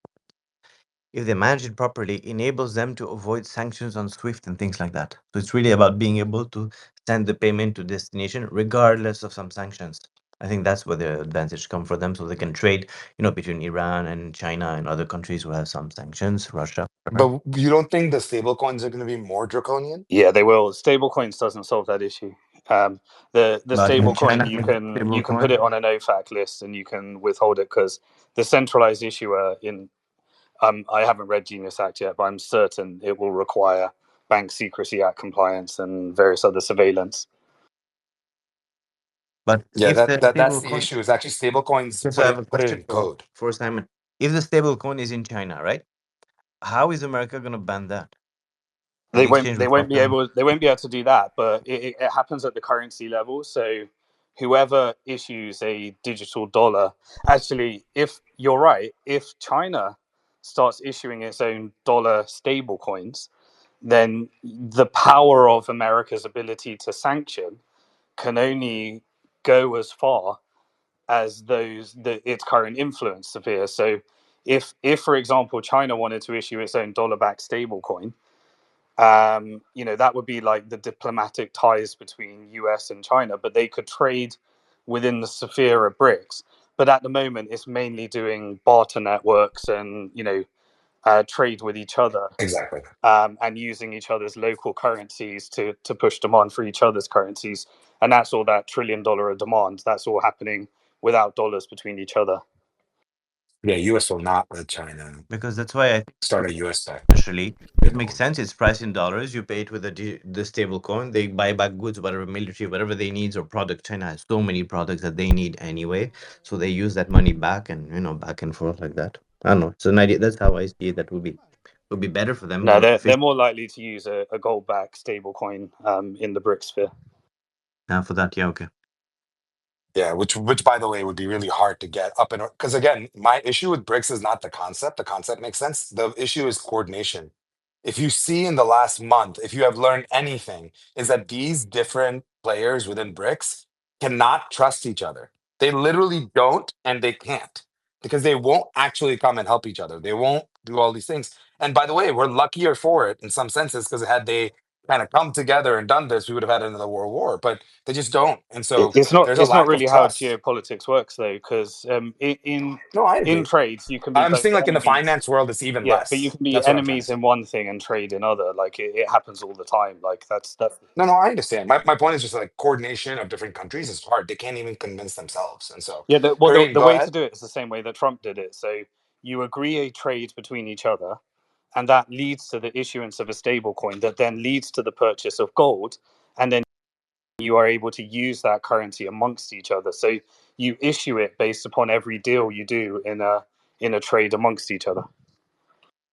if they manage it properly, enables them to avoid sanctions on SWIFT and things like that. So it's really about being able to send the payment to destination regardless of some sanctions. I think that's where the advantage come for them, so they can trade, between Iran and China and other countries who have some sanctions, Russia, whatever. But you don't think the stable coins are going to be more draconian? Yeah, they will. Stablecoins doesn't solve that issue. The But in stablecoin China, you stable can put it coin. on an OFAC list and you can withhold it because the centralized issuer in I haven't read Genius Act yet, but I'm certain it will require Bank Secrecy Act compliance and various other surveillance. But Yeah, if that, the that stable that's the coin, issue. Is actually stable coins because I have a put it question in for code. Simon. If the stable coin is in China, right? How is America going to ban that? They The won't exchange they will won't stop be them. able they won't be able to do that, but it happens at the currency level. So whoever issues a digital dollar, actually, if you're right, if China starts issuing its own dollar stable coins, then the power of America's ability to sanction can only go as far as its current influence sphere. So if for example China wanted to issue its own dollar backed stablecoin, that would be like the diplomatic ties between US and China, but they could trade within the sphere of BRICS. But at the moment, it's mainly doing barter networks and trade with each other, Exactly. and using each other's local currencies to push demand for each other's currencies. And that's all that $1 trillion of demand. That's all happening without dollars between each other. Yeah, US will not let China Because that's why I start think a US back initially it makes stablecoin. sense. It's priced in dollars. You pay it with the stable coin. They buy back goods, whatever military, whatever they need or product. China has so many products that they need anyway, so they use that money back and back and forth like that. I don't know. It's an idea. That's how I see it. That would be better for them, No, more they're efficient. more likely to use a gold backed stablecoin in the BRICS sphere. For that, yeah, okay. Yeah, which by the way would be really hard to get up and because again, my issue with BRICS is not the concept. The concept makes sense. The issue is coordination. If you see in the last month, if you have learned anything, is that these different players within BRICS cannot trust each other. They literally don't and they can't because they won't actually come and help each other. They won't do all these things. And by the way, we're luckier for it in some senses because had they kind of come together and done this, we would have had another world war. But they just don't. And so It's not there's a it's not lack of really how trust. geopolitics works though, because No, I in agree. trades you can be I'm both saying like in the enemies. finance world, it's even Yeah, but you less. can be That's what I'm trying to enemies say. in one thing and trade in other. Like it happens all the time. Like that's No, I understand. My point is just like coordination of different countries is hard. They can't even convince themselves. And so, yeah. The Kareem, go way to ahead. do it is the same way that Trump did it. So you agree a trade between each other, and that leads to the issuance of a stable coin that then leads to the purchase of gold, and then you are able to use that currency amongst each other. So you issue it based upon every deal you do in a trade amongst each other.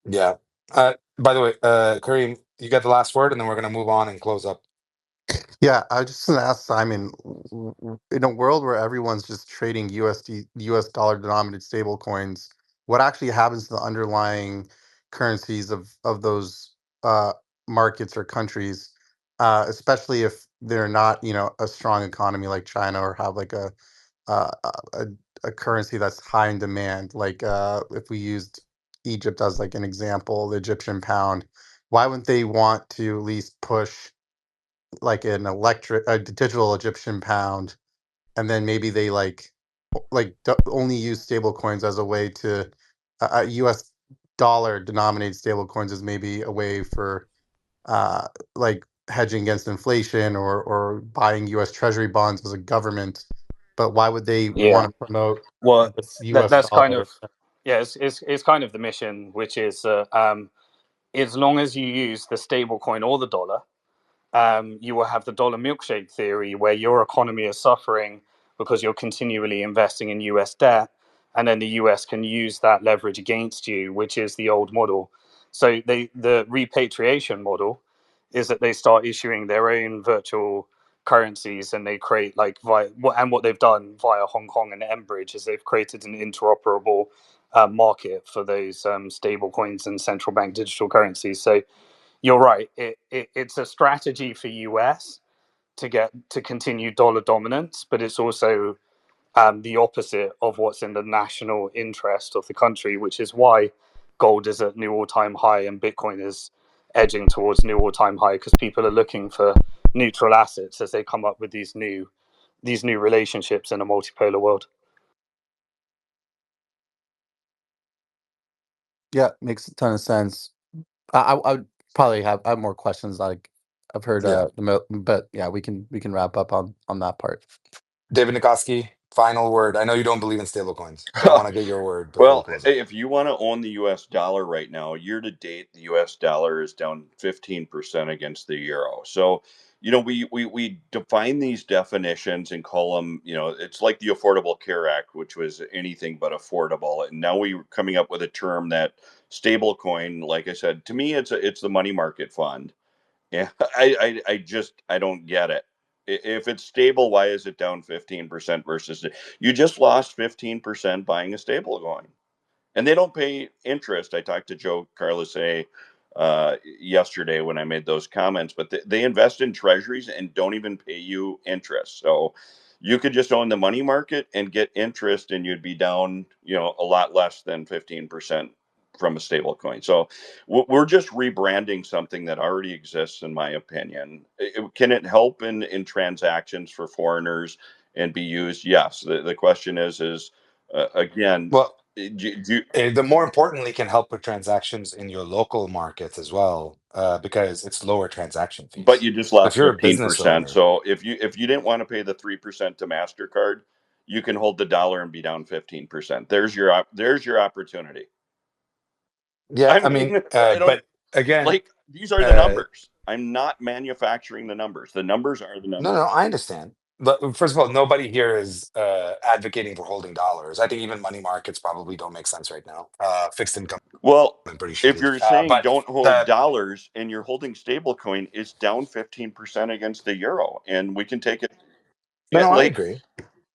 Yeah. By the way, Kareem, you got the last word, and then we're gonna move on and close up. Yeah, I was just going to ask Simon, in a world where everyone's just trading US dollar denominated stable coins, what actually happens to the underlying currencies of those uh, markets or countries, especially if they're not, a strong economy like China or have like a, a, a currency that's high in demand, like if we used Egypt as like an example, the Egyptian pound, why wouldn't they want to at least push like a digital Egyptian pound, and then maybe they only use stable coins as a way to U.S. dollar denominated stable coins is maybe a way for uh, like hedging against inflation or buying U.S. Treasury bonds as a government. But why would they Yeah. want to promote Well, this U.S. that's kind dollar? of yeah. It's kind of the mission, which is as long as you use the stable coin or the dollar, you will have the dollar milkshake theory where your economy is suffering because you're continually investing in US debt, and then the US can use that leverage against you, which is the old model. So the repatriation model is that they start issuing their own virtual currencies and they create like what they've done via Hong Kong and Enbridge is they've created an interoperable market for those stable coins and central bank digital currencies. So you're right. It's a strategy for US, to get to continue dollar dominance, but it's also the opposite of what's in the national interest of the country, which is why gold is at new all-time high and Bitcoin is edging towards new all-time high, because people are looking for neutral assets as they come up with these new relationships in a multipolar world. Yeah, makes a ton of sense. I would probably have more questions. Like I've heard Yeah. but yeah, we can wrap up on that part. David Nikoski, final word. I know you don't believe in stablecoins, but I want to get your word before we Well, close up. if you want to own the US dollar right now, year to date, the US dollar is down 15% against the euro. So, we define these definitions and call them, it's like the Affordable Care Act, which was anything but affordable. And now we're coming up with a term that stablecoin, like I said, to me, it's the money market fund. Yeah, I don't get it. If it's stable, why is it down 15% versus you just lost 15% buying a stable coin? And they don't pay interest. I talked to Joe Carlos yesterday when I made those comments, but they invest in treasuries and don't even pay you interest. So you could just own the money market and get interest, and you'd be down, a lot less than 15% from a stable coin. So we're just rebranding something that already exists, in my opinion. Can it help in transactions for foreigners and be used? Yes. The question is again, Well, do, the more importantly can help with transactions in your local markets as well, because it's lower transaction but fees. you just So if lost you're a business 15%. owner, So if you didn't want to pay the 3% to MasterCard, you can hold the dollar and be down 15%. There's your opportunity. yeah, I I mean, mean, I don't but again, like these are the uh, numbers. I'm not manufacturing the numbers. The numbers are the no, numbers. I understand. But first of all, nobody here is advocating for holding dollars. I think even money markets probably don't make sense right now. Fixed income, Well, been pretty if shitty. you're saying But don't hold the dollars and you're holding stablecoin, it's down 15% against the euro, and we can take it. no, Yeah, no, I like, agree.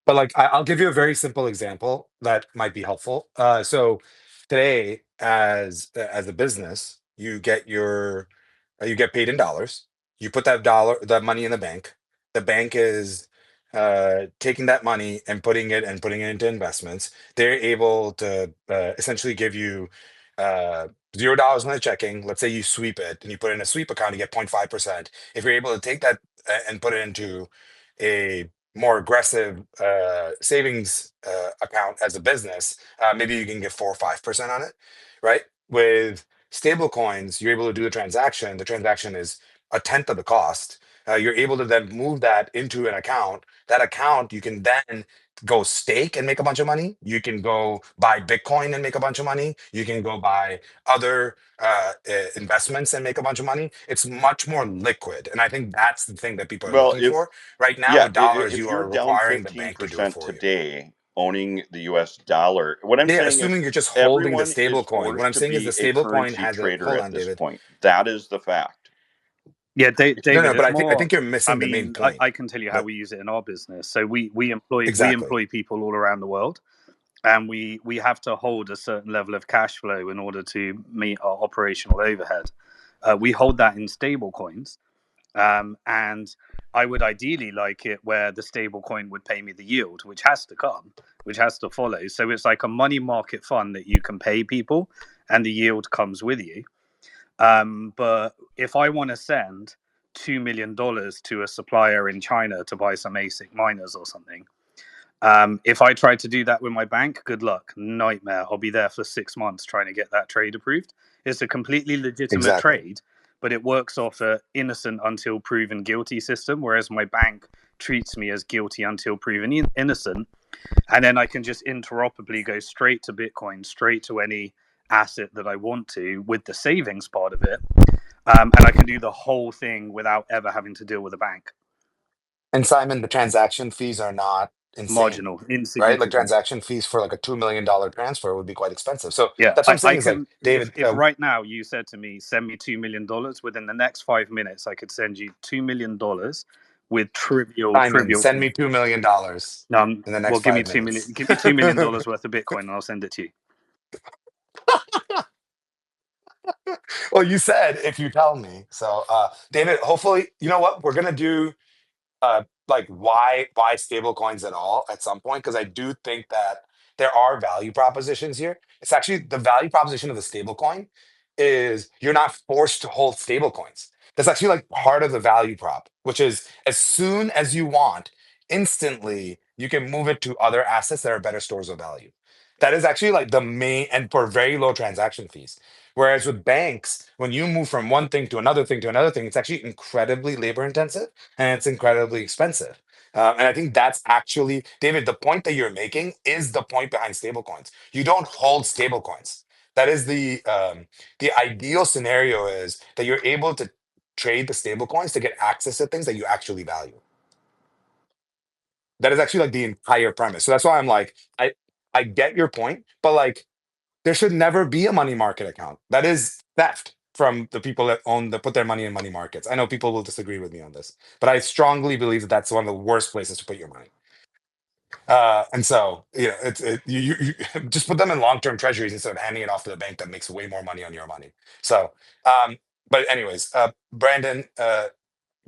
But like, I'll give you a very simple example that might be helpful. So today, as a business, you get paid in dollars. You put that money in the bank. The bank is taking that money and putting it into investments. They're able to essentially give you $0 in the checking. Let's say you sweep it and you put it in a sweep account, you get 0.5%. If you're able to take that and put it into a more aggressive savings account as a business, maybe you can get 4 or 5% on it, right? With stable coins, you're able to do the transaction. The transaction is a tenth of the cost. You're able to then move that into an account. That account, you can then go stake and make a bunch of money. You can go buy Bitcoin and make a bunch of money. You can go buy other investments and make a bunch of money. It's much more liquid. And I think that's the thing that people are well, looking if for. Right now, yeah, with dollars, if you you're are down requiring the bank to do it 15% for you. today owning the US dollar, what I'm Yeah, saying is assuming you're just holding the everyone stable is coin. What forced I'm to saying is the be a stable coin currency has a trader hold at on, this David. point. That is the fact. Yeah, No, David, no, but it's I more. think you're I missing the main mean, point. I can tell you how But we use it in our business. So we exactly. employ people all around the world, and we have to hold a certain level of cash flow in order to meet our operational overhead. We hold that in stable coins, and I would ideally like it where the stable coin would pay me the yield, which has to come, which has to follow. So it's like a money market fund that you can pay people, and the yield comes with you. But if I want to send $2 million to a supplier in China to buy some ASIC miners or something, if I try to do that with my bank, good luck, nightmare. I'll be there for 6 months trying to get that trade approved. It's a completely legitimate Exactly. trade, but it works off a innocent until proven guilty system, whereas my bank treats me as guilty until proven innocent, and then I can just interoperably go straight to Bitcoin, straight to any asset that I want to with the savings part of it, and I can do the whole thing without ever having to deal with a bank. And Simon, the transaction fees are not insane, Marginal, right? Like insignificant. transaction fees for like a $2 million transfer would be quite expensive. So Yeah, that's what I'm I saying is like, can. David, If right now you said to me, send me $2 million within the next 5 minutes, I could send you $2 million with Simon, trivial send me thing. $2 million in the Well, next give me five 2 million. minutes. Give me $2 million worth of Bitcoin, and I'll send it to you. Well, you said if you tell me. So, David, hopefully, you know what we're gonna do. like why stable coins at all at some point, because I do think that there are value propositions here. It's actually the value proposition of the stable coin is you're not forced to hold stable coins. That's actually like part of the value prop, which is as soon as you want, instantly you can move it to other assets that are better stores of value. That is actually like the main, and for very low transaction fees. Whereas with banks, when you move from one thing to another thing to another thing, it's actually incredibly labor intensive and it's incredibly expensive. And I think that's actually, David, the point that you're making is the point behind stablecoins. You don't hold stablecoins. That is the ideal scenario is that you're able to trade the stablecoins to get access to things that you actually value. That is actually like the entire premise. So that's why I'm like, I get your point, but like there should never be a money market account. That is theft from the people that own that put their money in money markets. I know people will disagree with me on this, but I strongly believe that that's one of the worst places to put your money. And so, you know, you just put them in long-term treasuries instead of handing it off to the bank that makes way more money on your money. So, but anyways, Brandon,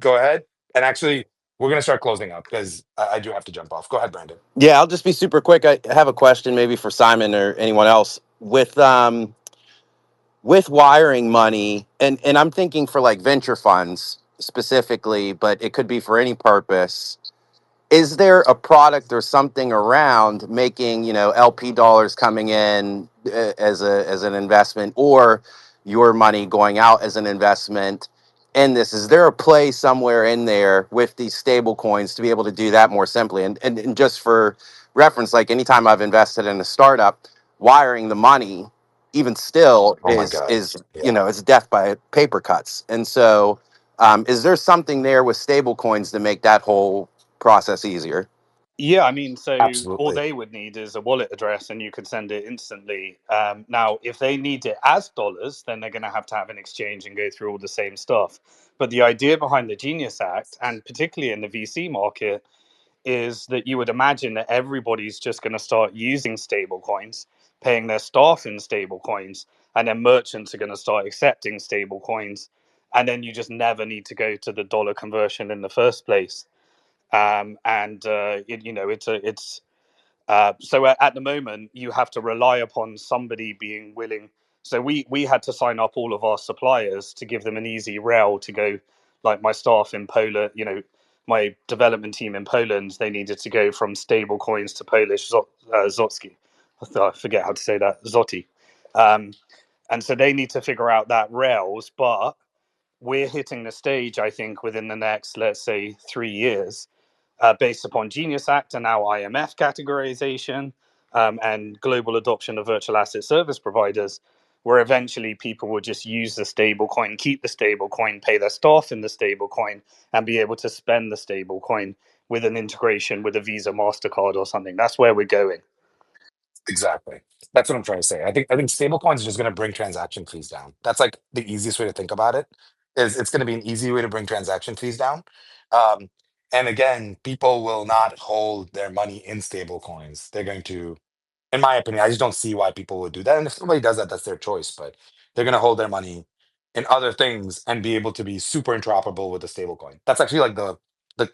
go ahead. And actually, we're gonna start closing up because I do have to jump off. Go ahead, Brandon. Yeah, I'll just be super quick. I have a question maybe for Simon or anyone else with wiring money, and I'm thinking for like venture funds specifically, but it could be for any purpose. Is there a product or something around making, LP dollars coming in as an investment, or your money going out as an investment in this? Is there a play somewhere in there with these stable coins to be able to do that more simply? And just for reference, like anytime I've invested in a startup, wiring the money even still Oh my God. is Yeah. it's death by paper cuts. And so is there something there with stable coins to make that whole process easier? Yeah, I mean, so all Absolutely. they would need is a wallet address and you can send it instantly. Now, if they need it as dollars, then they're going to have an exchange and go through all the same stuff. But the idea behind the Genius Act, and particularly in the VC market, is that you would imagine that everybody's just going to start using stable coins, paying their staff in stable coins, and then merchants are going to start accepting stable coins. And then you just never need to go to the dollar conversion in the first place. And it's so at the moment you have to rely upon somebody being willing. So we had to sign up all of our suppliers to give them an easy rail to go. Like my staff in Poland, my development team in Poland, they needed to go from stable coins to Polish zotski. I forget how to say that, zloty. Um, and so they need to figure out that rails, but we're hitting the stage, I think, within the next, let's say, 3 years, based upon Genius Act and now IMF categorization, and global adoption of virtual asset service providers, where eventually people will just use the stable coin, keep the stable coin, pay their staff in the stable coin, and be able to spend the stable coin with an integration with a Visa, MasterCard, or something. That's where we're going. Exactly. That's what I'm trying to say. I think stablecoins is just going to bring transaction fees down. That's like the easiest way to think about it. Is it's going to be an easy way to bring transaction fees down. Um, and again, people will not hold their money in stablecoins. They're going to, in my opinion, I just don't see why people would do that. And if somebody does that, that's their choice. But they're going to hold their money in other things and be able to be super interoperable with the stablecoin. That's actually like the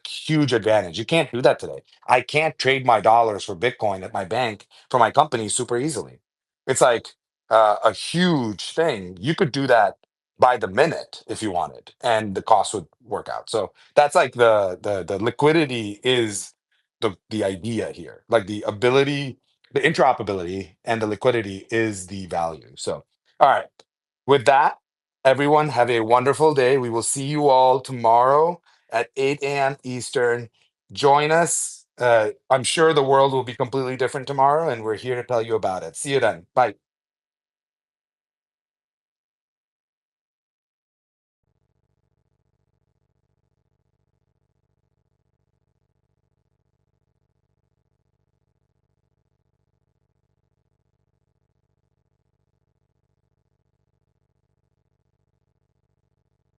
huge advantage. You can't do that today. I can't trade my dollars for Bitcoin at my bank for my company super easily. It's like a huge thing. You could do that by the minute if you wanted, and the cost would work out. So that's like the liquidity is the idea here. Like the ability, the interoperability and the liquidity is the value. So all right. With that, everyone have a wonderful day. We will see you all tomorrow at 8 a.m. Eastern. Join us. I'm sure the world will be completely different tomorrow, and we're here to tell you about it. See you then. Bye.